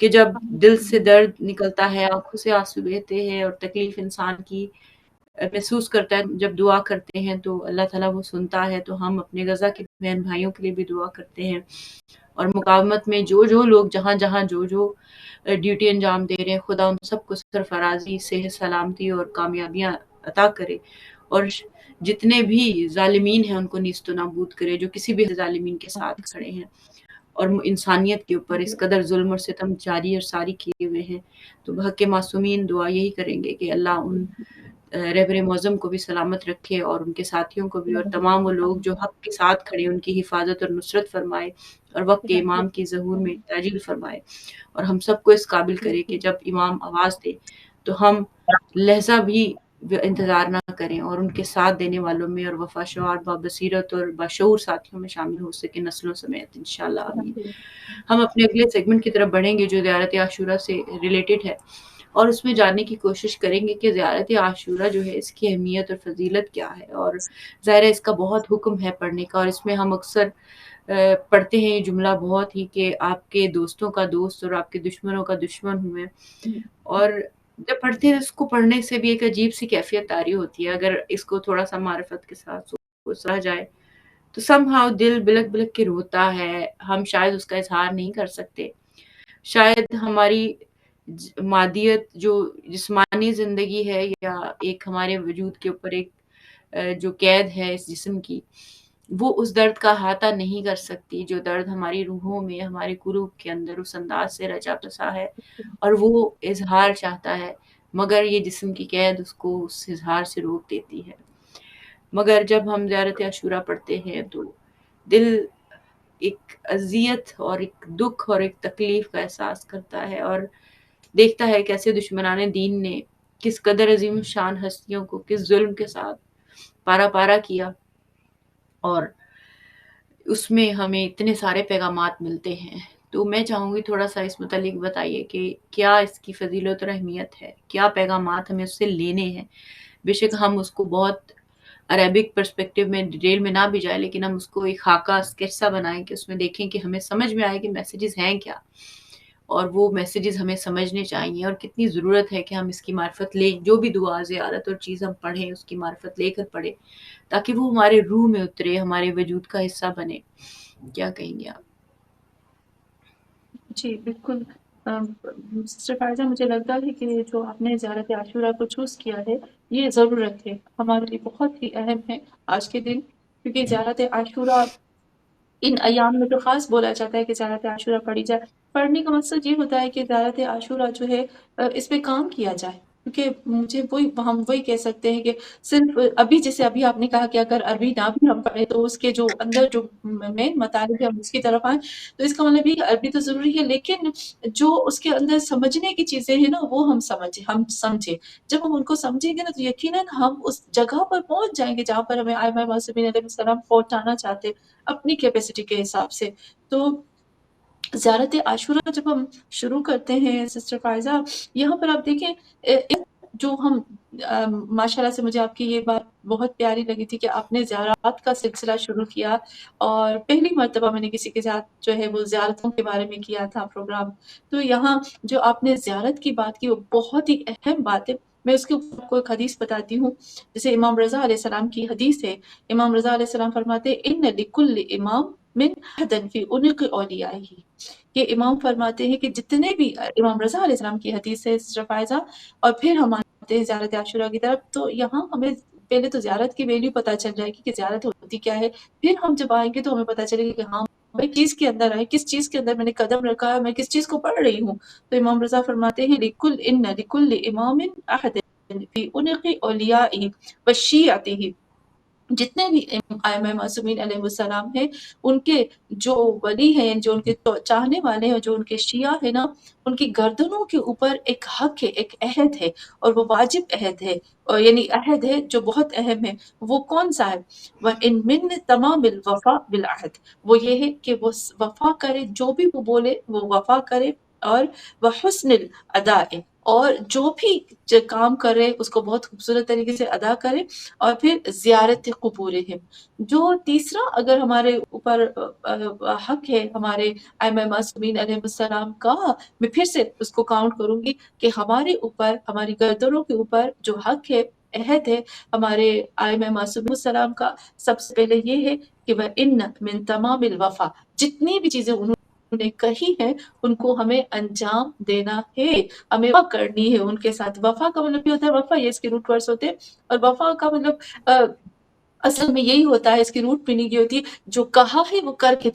کہ جب دل سے درد نکلتا ہے، آنکھوں سے آنسو بہتے ہیں اور تکلیف انسان کی محسوس کرتا ہے، جب دعا کرتے ہیں تو اللہ تعالیٰ وہ سنتا ہے، تو ہم اپنے غزہ کے بہن بھائیوں کے لیے بھی دعا کرتے ہیں، اور مقاومت میں جو لوگ جہاں جو ڈیوٹی انجام دے رہے ہیں، خدا ان سب کو سرفرازی، صحت، سلامتی اور کامیابیاں عطا کرے، اور جتنے بھی ظالمین ہیں ان کو نیست و نابود کرے، جو کسی بھی ظالمین کے ساتھ کھڑے ہیں اور انسانیت کے اوپر اس قدر ظلم اور ستم جاری اور ساری کیے ہوئے ہیں۔ تو بحق معصومین دعا یہی کریں گے کہ اللہ ان رہبر معظم کو بھی سلامت رکھے اور ان کے ساتھیوں کو بھی، اور تمام وہ لوگ جو حق کے ساتھ کھڑے ان کی حفاظت اور نصرت فرمائے، اور وقت کے امام کی ظہور میں تاجیل فرمائے، اور ہم سب کو اس قابل کرے کہ جب امام آواز دے تو ہم لہجہ بھی انتظار نہ کریں اور ان کے ساتھ دینے والوں میں اور وفا شعار بصیرت اور بشعور ساتھیوں میں شامل ہو سکے نسلوں سمیت انشاءاللہ آمین۔ ہم اپنے اگلے سیگمنٹ کی طرف بڑھیں گے جو زیارت عاشورہ سے ریلیٹڈ ہے، اور اس میں جاننے کی کوشش کریں گے کہ زیارت عاشورہ جو ہے اس کی اہمیت اور فضیلت کیا ہے، اور ظاہر ہے اس کا بہت حکم ہے پڑھنے کا، اور اس میں ہم اکثر پڑھتے ہیں یہ جملہ بہت ہی کہ آپ کے دوستوں کا دوست اور آپ کے دشمنوں کا دشمن ہوئے، اور جب پڑھتے ہیں اس کو پڑھنے سے بھی ایک عجیب سی کیفیت طاری ہوتی ہے، اگر اس کو تھوڑا سا معرفت کے ساتھ سوچا جائے تو somehow دل بلک بلک کے روتا ہے، ہم شاید اس کا اظہار نہیں کر سکتے، شاید ہماری مادیت جو جسمانی زندگی ہے یا ایک ہمارے وجود کے اوپر ایک جو قید ہے اس جسم کی، وہ اس درد کا احاطہ نہیں کر سکتی جو درد ہماری روحوں میں، ہمارے قلوب کے اندر اس انداز سے رچا بسا ہے، اور وہ اظہار چاہتا ہے، مگر یہ جسم کی قید اس کو اس اظہار سے روک دیتی ہے۔ مگر جب ہم زیارت عاشورہ پڑھتے ہیں تو دل ایک اذیت اور ایک دکھ اور ایک تکلیف کا احساس کرتا ہے، اور دیکھتا ہے کیسے دشمنان دین نے کس قدر عظیم شان ہستیوں کو کس ظلم کے ساتھ پارا پارا کیا، اور اس میں ہمیں اتنے سارے پیغامات ملتے ہیں۔ تو میں چاہوں گی تھوڑا سا اس متعلق بتائیے کہ کیا اس کی فضیلت اور اہمیت ہے، کیا پیغامات ہمیں اس سے لینے ہیں۔ بے شک ہم اس کو بہت عربک پرسپیکٹیو میں ڈیٹیل میں نہ بھی جائے، لیکن ہم اس کو ایک خاکہ اسکیچ سا بنائیں کہ اس میں دیکھیں کہ ہمیں سمجھ میں آئے کہ میسیجز ہیں کیا، اور وہ میسیجز ہمیں سمجھنے چاہیے، اور کتنی ضرورت ہے کہ ہم اس کی معرفت لیں، جو بھی دعا زیارت اور چیز ہم پڑھیں اس کی معرفت لے کر پڑھیں تاکہ وہ ہمارے روح میں اترے، ہمارے وجود کا حصہ بنے۔ کیا کہیں گے آپ؟ جی بالکل سسٹر فائزہ، مجھے لگتا ہے کہ جو آپ نے زیارت عاشورہ کو چوز کیا ہے یہ ضرورت ہے، ہمارے لیے بہت ہی اہم ہے آج کے دن، کیونکہ زیارت عاشورہ ان ایام میں تو خاص بولا جاتا ہے کہ زیارت عاشورہ پڑھی جائے۔ پڑھنے کا مقصد یہ ہوتا ہے کہ زیارت عاشورہ جو ہے اس پہ کام کیا جائے، کیونکہ مجھے ہم وہی کہہ سکتے ہیں کہ صرف ابھی جیسے ابھی آپ نے کہا کہ اگر عربی نہ بھی ہم پڑھیں تو اس کے جو اندر جو مین مطالب ہے ہم اس کی طرف آئیں، تو اس کا مطلب یہ کہ عربی تو ضروری ہے، لیکن جو اس کے اندر سمجھنے کی چیزیں ہیں نا وہ ہم سمجھیں. جب ہم ان کو سمجھیں گے نا تو یقیناً ہم اس جگہ پر پہنچ جائیں گے جہاں پر ہمیں ائمہ معصومین علیہ السلام پہنچانا چاہتے اپنی کیپیسٹی کے حساب سے. تو زیارت عاشورہ جب ہم شروع کرتے ہیں سسٹر فائزہ، یہاں پر آپ دیکھیں جو ہم ماشاء اللہ سے مجھے آپ کی یہ بات بہت پیاری لگی تھی کہ آپ نے زیارات کا سلسلہ شروع کیا، اور پہلی مرتبہ میں نے کسی کے ساتھ جو ہے وہ زیارتوں کے بارے میں کیا تھا پروگرام. تو یہاں جو آپ نے زیارت کی بات کی وہ بہت ہی اہم بات ہے. میں اس کے اوپر آپ کو ایک حدیث بتاتی ہوں. جیسے امام رضا علیہ السلام کی حدیث ہے. امام رضا علیہ السلام فرماتے ہیں ان لکل امام من حدن فی عنق اولیائہ. کہ امام فرماتے ہیں کہ جتنے بھی امام رضا علیہ السلام کی حدیث ہے سسٹر فائزہ، اور پھر ہم آتے ہیں زیارت عاشورہ کی طرف. تو یہاں ہمیں پہلے تو زیارت کی ویلیو پتہ چل جائے گی کہ زیارت ہوتی کیا ہے. پھر ہم جب آئیں گے تو ہمیں پتہ چلے گا کہ ہاں میں کس کے اندر آئے، کس چیز کے اندر میں نے قدم رکھا ہے، میں کس چیز کو پڑھ رہی ہوں. تو امام رضا فرماتے ہیں لکل امام احد فی عنق اولیائہ وشیعتہ. جتنے بھی ائمہ معصومین علیہ السلام ہیں ان کے جو ولی ہیں، جو ان کے چاہنے والے ہیں، جو ان کے شیعہ ہیں نا، ان کی گردنوں کے اوپر ایک حق ہے، ایک عہد ہے، اور وہ واجب عہد ہے، اور یعنی عہد ہے جو بہت اہم ہے. وہ کون سا ہے؟ وَإِن مِّن تَمَامِ الْوَفَاءِ بِالْعَهْدِ. وہ یہ ہے کہ وہ وفا کرے، جو بھی وہ بولے وہ وفا کرے، اور وَحُسْنِ الْأَدَاءِ، اور جو بھی کام کرے اس کو بہت خوبصورت طریقے سے ادا کرے. اور پھر زیارت قبورہم. جو تیسرا اگر ہمارے اوپر حق ہے ہمارے ائمہ معصومین علیہ السلام کا، میں پھر سے اس کو کاؤنٹ کروں گی کہ ہمارے اوپر، ہماری گردنوں کے اوپر جو حق ہے، عہد ہے ہمارے ائمہ معصومین السلام کا، سب سے پہلے یہ ہے کہ وَإِنَّ مِن تَمَامِ الْوَفَا. جتنی بھی چیزیں انہوں نے کہی ہے ان کو ہمیں انجام دینا ہے، ہمیں وفا کرنی ہے ان کے ساتھ. وفا کا مطلب یہ ہوتا ہے، وفا یہ اس کے روٹ ورڈز ہوتے ہیں، اور وفا کا مطلب اصل میں یہی ہوتا ہے، اس کی روٹ میننگ یہ ہوتی ہے جو کہا ہے وہ کر کے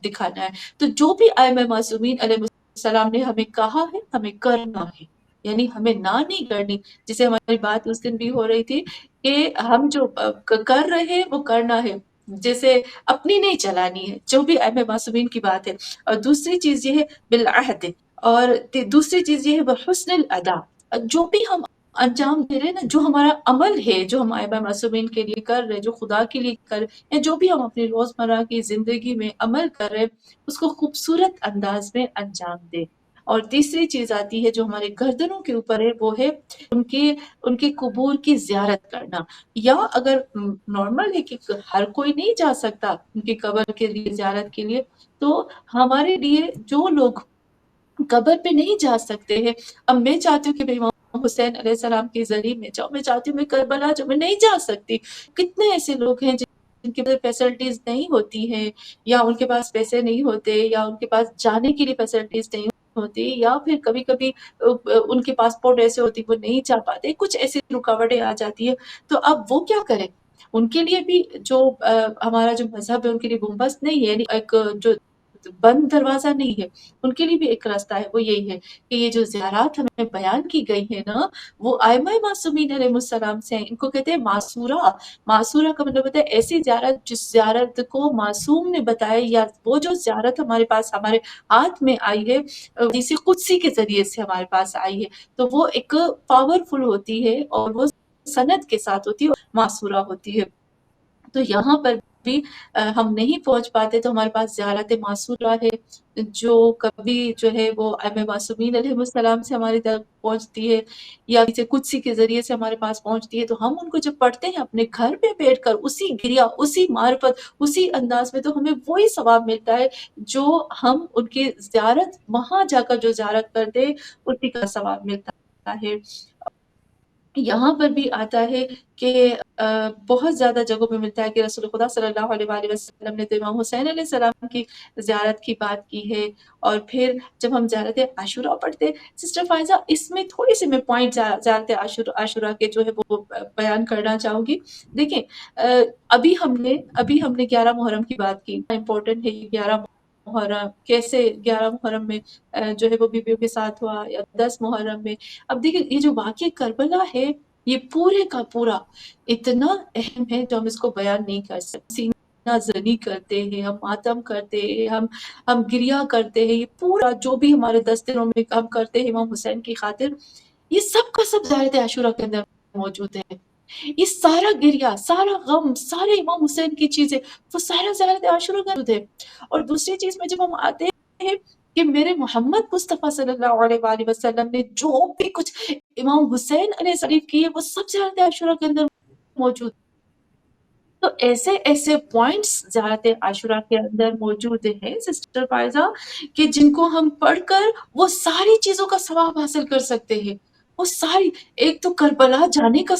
دکھانا ہے. تو جو بھی ائمہ معصومین علیہ السلام نے ہمیں کہا ہے ہمیں کرنا ہے، یعنی ہمیں نہ نہیں کرنی. جسے ہماری بات اس دن بھی ہو رہی تھی کہ ہم جو کر رہے ہیں وہ کرنا ہے، جیسے اپنی نہیں چلانی ہے، جو بھی ائمہ معصومین کی بات ہے. اور دوسری چیز یہ ہے بالعہد، اور دوسری چیز یہ ہے بحسن الادا. جو بھی ہم انجام دے رہے ہیں نا، جو ہمارا عمل ہے، جو ہم ائمہ معصومین کے لیے کر رہے ہیں، جو خدا کے لیے کر رہے ہیں، یا جو بھی ہم اپنی روزمرہ کی زندگی میں عمل کر رہے ہیں، اس کو خوبصورت انداز میں انجام دیں. اور تیسری چیز آتی ہے جو ہمارے گردنوں کے اوپر ہے، وہ ہے ان کے قبور کی زیارت کرنا. یا اگر نارمل ہے کہ ہر کوئی نہیں جا سکتا ان کی قبر کے لیے زیارت کے لیے، تو ہمارے لیے جو لوگ قبر پہ نہیں جا سکتے ہیں، اب میں چاہتی ہوں کہ میں امام حسین علیہ السلام کے ذریعے میں جاؤں، میں چاہتی ہوں میں کربلا جاؤں، میں نہیں جا سکتی. کتنے ایسے لوگ ہیں جن کے پاس فیسلٹیز نہیں ہوتی ہیں، یا ان کے پاس پیسے نہیں ہوتے، یا ان کے پاس جانے کے لیے فیسلٹیز نہیں ہوتی، یا پھر کبھی کبھی ان کے پاسپورٹ ایسے ہوتی وہ نہیں جا پاتے، کچھ ایسی رکاوٹیں آ جاتی ہیں. تو اب وہ کیا کریں؟ ان کے لیے بھی جو ہمارا جو مذہب ہے ان کے لیے بومبست نہیں ہے، یعنی ایک جو بند دروازہ نہیں ہے، ان کے لیے بھی ایک راستہ ہے. وہ یہی ہے کہ یہ جو زیارات ہمیں بیان کی گئی ہے نا، وہ ائمہ معصومین علیہ السلام سے ہیں. ان کو کہتے ہیں معصورہ. معصورہ کا مطلب ہوتا ہے ایسی زیارت جس زیارت کو معصوم نے بتایا، یا وہ جو زیارت ہمارے پاس ہمارے ہاتھ میں آئی ہے حدیث قدسی کے ذریعے سے ہمارے پاس آئی ہے، تو وہ ایک پاورفل ہوتی ہے، اور وہ سند کے ساتھ ہوتی ہے، معصورہ ہوتی ہے. تو یہاں پر بھی ہم نہیں پہنچ پاتے تو ہمارے پاس زیارت معصورہ ہے، جو کبھی جو ہے وہ ائمہ معصومین علیہ السلام سے ہماری طرف پہنچتی ہے، یا کسی قدسی کے ذریعے سے ہمارے پاس پہنچتی ہے. تو ہم ان کو جب پڑھتے ہیں اپنے گھر پہ بیٹھ کر، اسی گریا، اسی معرفت، اسی انداز میں، تو ہمیں وہی ثواب ملتا ہے جو ہم ان کی زیارت، وہاں جا کر جو زیارت کرتے اسی کا ثواب ملتا ہے. یہاں پر بھی آتا ہے کہ بہت زیادہ جگہوں پہ ملتا ہے کہ رسول خدا صلی اللہ علیہ وآلہ وسلم نے تو امام حسین علیہ السلام کی زیارت کی بات کی ہے. اور پھر جب ہم زیارت عاشورہ پڑھتے، سسٹر فائزہ اس میں تھوڑی سی میں پوائنٹ زیارت عاشورہ کے جو ہے وہ بیان کرنا چاہوں گی. دیکھیں ابھی ہم نے 11 محرم کی بات کی، امپورٹنٹ ہے 11 محرم کیسے 11 محرم میں جو ہے وہ بیویوں کے ساتھ ہوا، یا 10 محرم میں. اب دیکھیں یہ جو واقعہ کربلا ہے یہ پورے کا پورا اتنا اہم ہے جو ہم اس کو بیان نہیں کر سکتے. سینہ زنی کرتے ہیں، ہم ماتم کرتے ہیں، ہم گریا کرتے ہیں، یہ پورا جو بھی ہمارے 10 دنوں میں ہم کرتے ہیں امام حسین کی خاطر، یہ سب کا سب زیارت عاشورہ کے اندر موجود ہے. یہ سارا گریا، سارا غم، سارے امام حسین کی چیزیں وہ سارا زیارت عاشورہ کا موجود ہے. اور دوسری چیز میں جب ہم آتے ہیں کہ میرے محمد مصطفیٰ صلی اللہ علیہ وآلہ وسلم نے جو بھی کچھ امام حسین علیہ السلام کی ہے وہ سب زیارت عاشورہ کے اندر موجود. تو ایسے ایسے پوائنٹس زیارت عاشورہ کے اندر موجود ہیں سسٹر فائزہ کہ جن کو ہم پڑھ کر وہ ساری چیزوں کا ثواب حاصل کر سکتے ہیں. وہ ساری، ایک تو کربلا جانے کا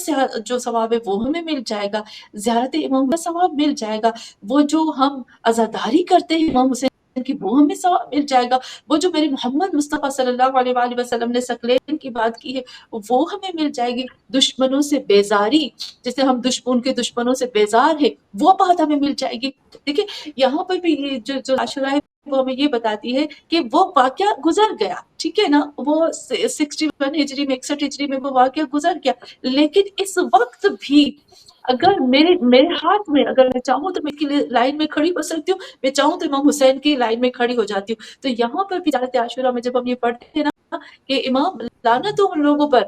جو ثواب ہے وہ ہمیں مل جائے گا، زیارت امام کا ثواب مل جائے گا، وہ جو ہم عزاداری کرتے ہیں امام حسین کی وہ ہمیں ثواب مل جائے گا، وہ جو میرے محمد مصطفیٰ صلی اللہ علیہ وآلہ وسلم نے ثقلین کی بات کی ہے وہ ہمیں مل جائے گی. دشمنوں سے بیزاری، جیسے ہم ان کے دشمنوں سے بیزار ہے، وہ بات ہمیں مل جائے گی. دیکھیں یہاں پر بھی یہ جو عاشورہ ہے وہ ہمیں یہ بتاتی ہے کہ وہ واقعہ گزر گیا، ٹھیک ہے نا، وہ 61 ہجری میں 61 ہجری میں وہ واقعہ گزر گیا، لیکن اس وقت بھی اگر میرے ہاتھ میں، اگر میں چاہوں تو میں کی لائن میں کھڑی ہو سکتی ہوں، میں چاہوں تو امام حسین کی لائن میں کھڑی ہو جاتی ہوں. تو یہاں پر بھی زیارت عاشورہ میں جب ہم یہ پڑھتے ہیں نا کہ امام لعنت ہو ان لوگوں پر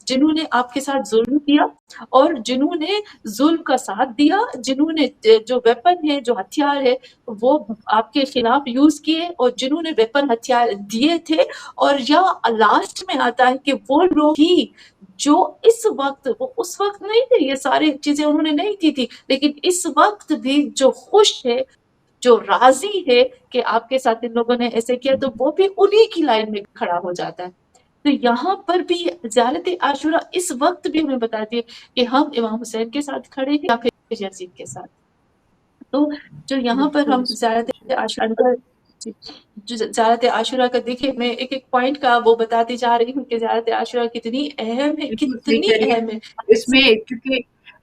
جنہوں نے آپ کے ساتھ ظلم کیا اور جنہوں نے ظلم کا ساتھ دیا، جنہوں نے جو ویپن ہے، جو ہتھیار ہے وہ آپ کے خلاف یوز کیے، اور جنہوں نے ویپن ہتھیار دیے تھے. اور یا لاسٹ میں آتا ہے کہ وہ لوگ ہی جو اس وقت، وہ اس وقت نہیں تھے، یہ ساری چیزیں انہوں نے نہیں کی تھی، لیکن اس وقت بھی جو خوش ہے، جو راضی ہے کہ آپ کے ساتھ ان لوگوں نے ایسے کیا، تو وہ بھی انہی کی لائن میں کھڑا ہو جاتا ہے. تو یہاں پر بھی زیارت عاشورہ اس وقت بھی ہمیں بتاتی ہے کہ ہم امام حسین کے ساتھ کھڑے ہیں یا پھر یزید کے ساتھ. تو جو یہاں پر بالکل ہم زیارت عاشورہ کا جو زیارت عاشورہ کا دیکھیں، میں ایک ایک پوائنٹ کا وہ بتاتی جا رہی ہوں کہ زیارت عاشورہ کتنی اہم ہے، بالکل صحیح کتنی کہہ رہی اہم ہے. ہیں اس میں، کیونکہ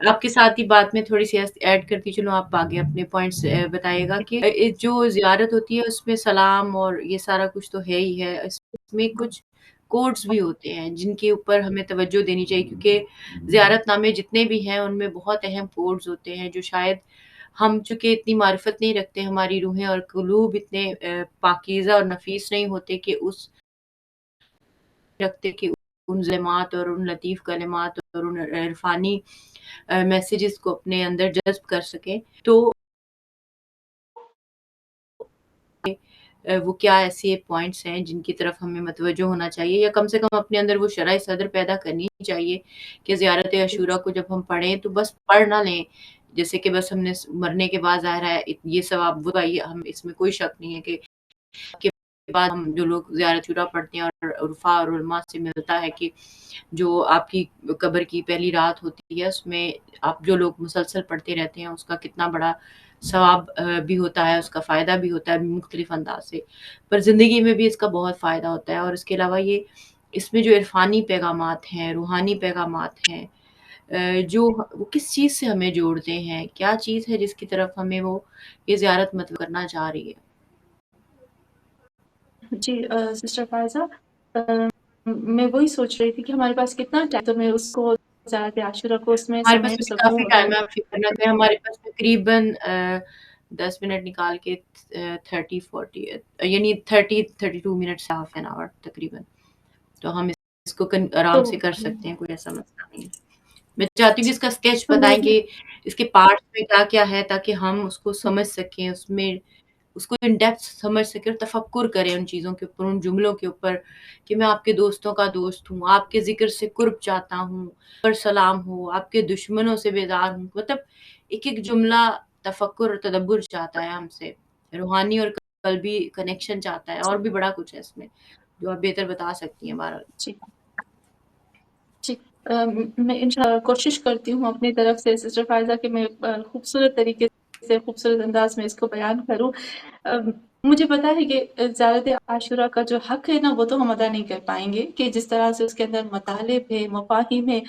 آپ کے ساتھ ہی بات میں تھوڑی سی ایڈ کرتی چلو، آپ آگے اپنے پوائنٹس بتائیے گا کہ جو زیارت ہوتی ہے اس میں سلام اور یہ سارا کچھ تو ہے ہی ہے، اس میں کچھ کوڈز بھی ہوتے ہیں جن کے اوپر ہمیں توجہ دینی چاہیے، کیونکہ زیارت نامے جتنے بھی ہیں ان میں بہت اہم کوڈز ہوتے ہیں جو شاید ہم چونکہ اتنی معرفت نہیں رکھتے، ہماری روحیں اور قلوب اتنے پاکیزہ اور نفیس نہیں ہوتے کہ اس رکھتے کہ ان ظلمات اور ان لطیف کلمات اور ان عرفانی میسیجز کو اپنے اندر جذب کر سکیں. تو وہ کیا ایسے پوائنٹس ہیں جن کی طرف ہمیں متوجہ ہونا چاہیے، یا کم سے کم اپنے اندر وہ شرح صدر پیدا کرنی چاہیے کہ زیارت عاشورہ کو جب ہم پڑھیں تو بس پڑھ نہ لیں جیسے کہ بس ہم نے مرنے کے بعد ظاہر ہے یہ ثواب وہ ہم اس میں کوئی شک نہیں ہے کہ کے بعد ہم جو لوگ زیارت عاشورہ پڑھتے ہیں اور عرفا اور علماء سے ملتا ہے کہ جو آپ کی قبر کی پہلی رات ہوتی ہے اس میں آپ جو لوگ مسلسل پڑھتے رہتے ہیں اس کا کتنا بڑا ثواب بھی ہوتا ہے، اس کا فائدہ بھی ہوتا ہے مختلف انداز سے، پر زندگی میں بھی اس کا بہت فائدہ ہوتا ہے. اور اس کے علاوہ یہ اس میں جو عرفانی پیغامات ہیں، روحانی پیغامات ہیں، جو وہ کس چیز سے ہمیں جوڑتے ہیں، کیا چیز ہے جس کی طرف ہمیں وہ یہ زیارت مطلب کرنا چاہ رہی ہے. جی سسٹر فائزہ، میں وہی سوچ رہی تھی کہ ہمارے پاس کتنا ٹائم، تو میں اس کو زیارت عاشورہ کو اس میں ہمارے پاس سمیٹ ابھی سکوں. کافی اگر ٹائم ہے، آپ فکر نہ کریں، ہمارے پاس تقریباً 10 منٹ نکال کے 30-40 یعنی 30-32 منٹ ہاف این آور تقریباً، تو ہم اس کو تو آرام سے کر سکتے ہیں، کوئی ایسا مسئلہ نہیں ہے. میں چاہتی ہوں کہ اس کا اسکیچ تو بتائیں کہ اس کے پارٹس میں کیا کیا ہے تاکہ ہم اس کو سمجھ سکیں، اس میں اس کو ان ڈیپتھ سمجھ سکیں اور تفکر کریں ان چیزوں کے اوپر، ان جملوں کے اوپر کہ میں آپ کے دوستوں کا دوست ہوں، آپ کے ذکر سے قرب چاہتا ہوں، پر سلام ہو، آپ کے دشمنوں سے بیزار ہوں. مطلب ایک ایک جملہ تفکر اور تدبر چاہتا ہے ہم سے، روحانی اور قلبی کنیکشن چاہتا ہے، اور بھی بڑا کچھ ہے اس میں جو آپ بہتر بتا سکتی ہیں. بہرحال جی جی میں انشاءاللہ کوشش کرتی ہوں اپنی طرف سے سسٹر فائزہ کہ میں خوبصورت طریقے سے، خوبصورت انداز میں اس کو بیان کروں. مجھے پتا ہے کہ زیارت عاشورہ کا جو حق ہے نا وہ تو ہم ادا نہیں کر پائیں گے، کہ جس طرح سے اس کے اندر مطالب ہے، مفاہیم ہے،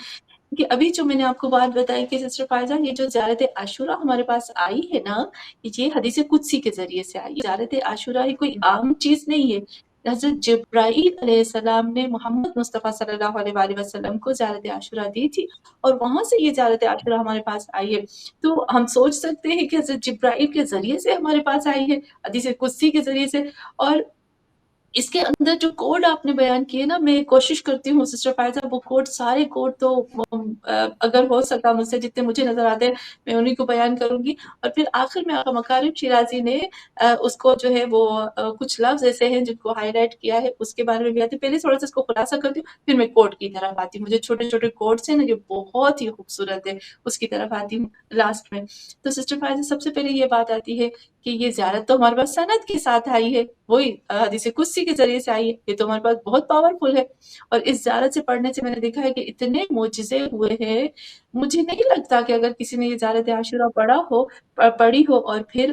کہ ابھی جو میں نے آپ کو بات بتائی کہ سسٹر فائزہ یہ جو زیارت عاشورہ ہمارے پاس آئی ہے نا، یہ حدیث قدسی کے ذریعے سے آئی ہے۔ زیارت عاشورہ ہی کوئی عام چیز نہیں ہے۔ حضرت جبرائیل علیہ السلام نے محمد مصطفیٰ صلی اللہ علیہ وآلہ وسلم کو زیارت عاشورہ دی تھی، اور وہاں سے یہ زیارت عاشورہ ہمارے پاس آئی ہے۔ تو ہم سوچ سکتے ہیں کہ حضرت جبرائیل کے ذریعے سے ہمارے پاس آئی ہے، حدیث قدسی کے ذریعے سے۔ اور اس کے اندر جو کوڈ آپ نے بیان کیے نا، میں کوشش کرتی ہوں سسٹر فائزہ وہ کوڈ، سارے کوڈ تو اگر ہو سکا مجھ سے جتنے مجھے نظر آتے ہیں میں انہیں کو بیان کروں گی۔ اور پھر آخر میں آقا مکارم شیرازی نے اس کو جو ہے وہ کچھ لفظ ایسے ہیں جن کو ہائی لائٹ کیا ہے، اس کے بارے میں بھی آتے ہیں۔ پہلے تھوڑا سا اس کو خلاصہ کرتی ہوں، پھر میں کوڈ کی طرف آتی ہوں۔ مجھے چھوٹے چھوٹے کوڈس ہیں نا جو بہت ہی خوبصورت ہے، اس کی طرف آتی ہوں لاسٹ میں۔ تو سسٹر فائزہ سب سے پہلے یہ بات آتی ہے کہ یہ زیارت تو ہمارے پاس سند کے ساتھ آئی ہے، وہی حدیث قدسی کے ذریعے سے آئی ہے، یہ تو ہمارے پاس بہت پاورفل ہے۔ اور اس زیارت سے پڑھنے سے میں نے دیکھا ہے کہ اتنے معجزے ہوئے ہیں، مجھے نہیں لگتا کہ اگر کسی نے یہ زیارت عاشورہ پڑھی ہو اور پھر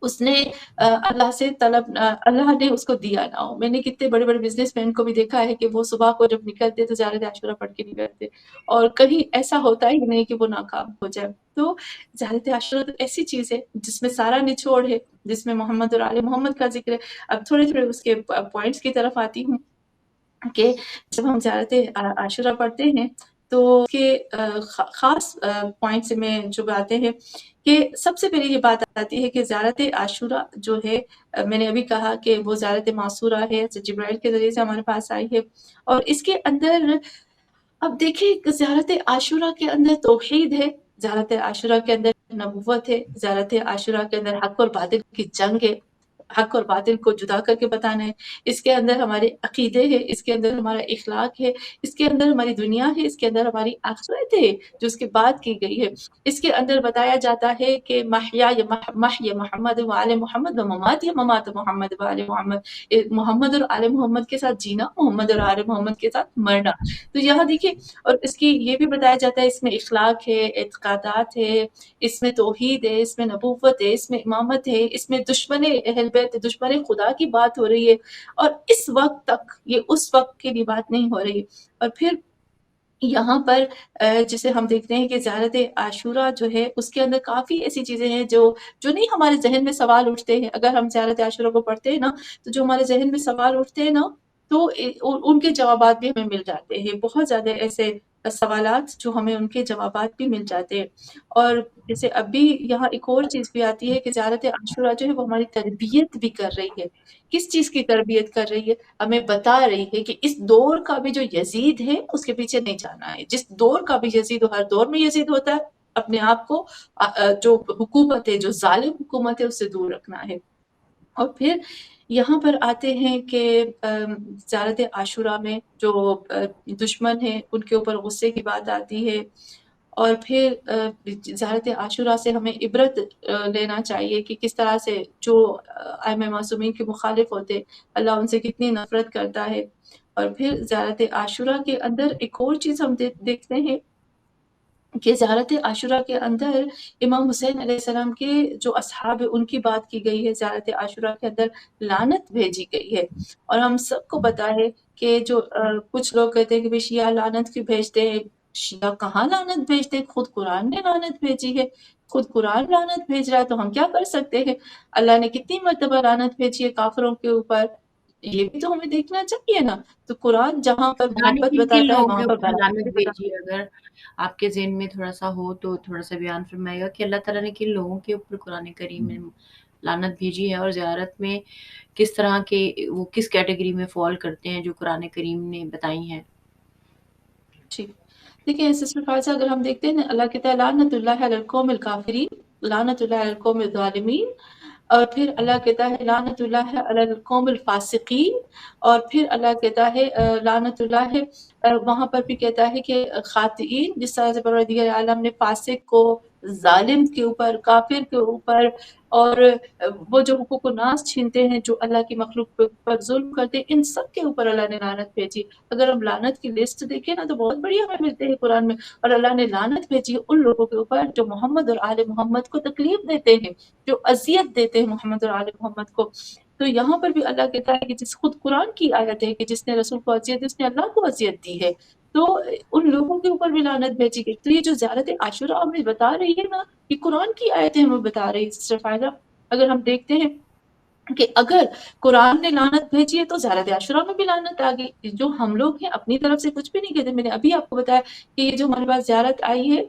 اس نے اللہ سے طلب اللہ نے اس کو دیا نہ ہو۔ میں نے کتنے بڑے بڑے بزنس مین کو بھی دیکھا ہے کہ وہ صبح کو جب نکلتے تو زیارت عاشورہ پڑھ کے نکلتے، اور کہیں ایسا ہوتا ہی نہیں کہ وہ ناکام ہو جائے۔ تو زیارت عاشورہ تو ایسی چیز ہے جس میں سارا نچوڑ ہے، جس میں محمد اور آل محمد کا ذکر ہے۔ اب تھوڑے تھوڑے اس کے پوائنٹس کی طرف آتی ہوں کہ جب ہم زیارت عاشورہ پڑھتے ہیں تو اس کے خاص پوائنٹ سے میں جو باتیں ہیں کہ سب سے پہلے یہ بات آتی ہے کہ زیارت عاشورہ جو ہے، میں نے ابھی کہا کہ وہ زیارت معصورہ ہے، جبرائیل کے ذریعے سے ہمارے پاس آئی ہے، اور اس کے اندر اب دیکھیں زیارت عاشورہ کے اندر توحید ہے، زیارت عاشورہ کے اندر نبوت ہے، زیارت عاشورہ کے اندر حق اور باطل کی جنگ ہے، حق اور باطل کو جدا کر کے بتانا ہے۔ اس کے اندر ہمارے عقیدے ہے، اس کے اندر ہمارا اخلاق ہے، اس کے اندر ہماری دنیا ہے، اس کے اندر ہماری آخرت ہے جو اس کے بعد کی گئی ہے۔ اس کے اندر بتایا جاتا ہے کہ محیا محمد و آل محمد و ممات ممات محمد و آل محمد، محمد اور آل محمد کے ساتھ جینا، محمد اور آل محمد کے ساتھ مرنا۔ تو یہاں دیکھیں، اور اس کی یہ بھی بتایا جاتا ہے اس میں اخلاق ہے، اعتقادات ہے، اس میں توحید ہے، اس میں نبوت ہے، اس میں امامت ہے، اس میں دشمن اہل بیت، دشمن خدا کی بات ہو رہی ہے، اور اس وقت تک یہ اس وقت کے لیے بات نہیں ہو رہی۔ اور پھر یہاں پر جسے ہم دیکھتے ہیں کہ زیارت عاشورہ جو ہے اس کے اندر کافی ایسی چیزیں ہیں جو نہیں ہمارے ذہن میں سوال اٹھتے ہیں۔ اگر ہم زیارت عاشورہ کو پڑھتے ہیں نا تو جو ہمارے ذہن میں سوال اٹھتے ہیں نا تو ان کے جوابات بھی ہمیں مل جاتے ہیں، بہت زیادہ ایسے سوالات جو ہمیں ان کے جوابات بھی مل جاتے ہیں۔ اور جیسے اب بھی یہاں ایک اور چیز بھی آتی ہے کہ زیارت عاشورہ جو ہے وہ ہماری تربیت بھی کر رہی ہے۔ کس چیز کی تربیت کر رہی ہے؟ ہمیں بتا رہی ہے کہ اس دور کا بھی جو یزید ہے اس کے پیچھے نہیں جانا ہے۔ جس دور کا بھی یزید ہو، ہر دور میں یزید ہوتا ہے، اپنے آپ کو جو حکومت ہے، جو ظالم حکومت ہے، اس سے دور رکھنا ہے۔ اور پھر یہاں پر آتے ہیں کہ زیارت عاشورہ میں جو دشمن ہیں ان کے اوپر غصے کی بات آتی ہے، اور پھر زیارت عاشورہ سے ہمیں عبرت لینا چاہیے کہ کس طرح سے جو ائمہ معصومین کے مخالف ہوتے، اللہ ان سے کتنی نفرت کرتا ہے۔ اور پھر زیارت عاشورہ کے اندر ایک اور چیز ہم دیکھتے ہیں کہ زیارت عاشورہ کے اندر امام حسین علیہ السلام کے جو اصحاب ہیں ان کی بات کی گئی ہے، زیارت عاشورہ کے اندر لعنت بھیجی گئی ہے۔ اور ہم سب کو پتا ہے کہ جو کچھ لوگ کہتے ہیں کہ بھی شیعہ لعنت کیوں بھیجتے ہیں؟ شیعہ کہاں لعنت بھیجتے ہیں؟ خود قرآن نے لعنت بھیجی ہے، خود قرآن لعنت بھیج رہا ہے، تو ہم کیا کر سکتے ہیں؟ اللہ نے کتنی مرتبہ لعنت بھیجی ہے کافروں کے اوپر، یہ بھی تو ہمیں دیکھنا چاہیے نا۔ تو قرآن جہاں پر خدا نے محبت کن کن بتاتا ہے لوگوں کے وہاں پر اوپر برابر لعنت بھی بتاتا بھیجی ہے؟ اگر آپ کے ذہن میں تھوڑا سا ہو تو تھوڑا سا بیان فرمائے گا کہ اللہ تعالیٰ نے کن لوگوں کے اوپر قرآن کریم میں لعنت بھیجی ہے، اور زیارت میں کس طرح کے وہ کس کیٹیگری میں فال کرتے ہیں جو قرآن کریم نے بتائی ہیں؟ جی دیکھیں سسٹر فائزہ، اگر ہم دیکھتے ہیں نا، اللہ کہتا ہے لعنت اللہ علی القوم الکافرین، لعنت اللہ علی القوم الظالمین، اور پھر اللہ کہتا ہے لعنت اللہ علی القوم الفاسقین، اور پھر اللہ کہتا ہے لعنت اللہ ہے وہاں پر بھی کہتا ہے کہ خاطئین، جس طرح سے پروردگار عالم نے فاسق کو، ظالم کے اوپر، کافر کے اوپر، اور وہ جو حقوق الناس چھینتے ہیں، جو اللہ کی مخلوق پر ظلم کرتے ہیں، ان سب کے اوپر اللہ نے لعنت بھیجی۔ اگر ہم لعنت کی لسٹ دیکھیں نا تو بہت بڑی ہمیں ملتے ہیں قرآن میں، اور اللہ نے لعنت بھیجی ہے ان لوگوں کے اوپر جو محمد اور آل محمد کو تکلیف دیتے ہیں، جو اذیت دیتے ہیں محمد اور آل محمد کو۔ تو یہاں پر بھی اللہ کہتا ہے کہ جس خود قرآن کی آیت ہے کہ جس نے رسول کو اذیت دی اس نے اللہ کو اذیت دی ہے۔ تو ان لوگوں کے اوپر بھی لعنت بھیجی گئی. تو یہ جو زیارت عاشورہ ہمیں بتا رہی ہے نا، یہ قرآن کی آیتیں ہمیں بتا رہی ہے سسٹر فائدہ. اگر ہم دیکھتے ہیں کہ اگر قرآن نے لعنت بھیجی ہے تو زیارت عاشورہ میں بھی لعنت آ گئی. جو ہم لوگ ہیں اپنی طرف سے کچھ بھی نہیں کہتے. میں نے ابھی آپ کو بتایا کہ یہ جو ہمارے پاس زیارت آئی ہے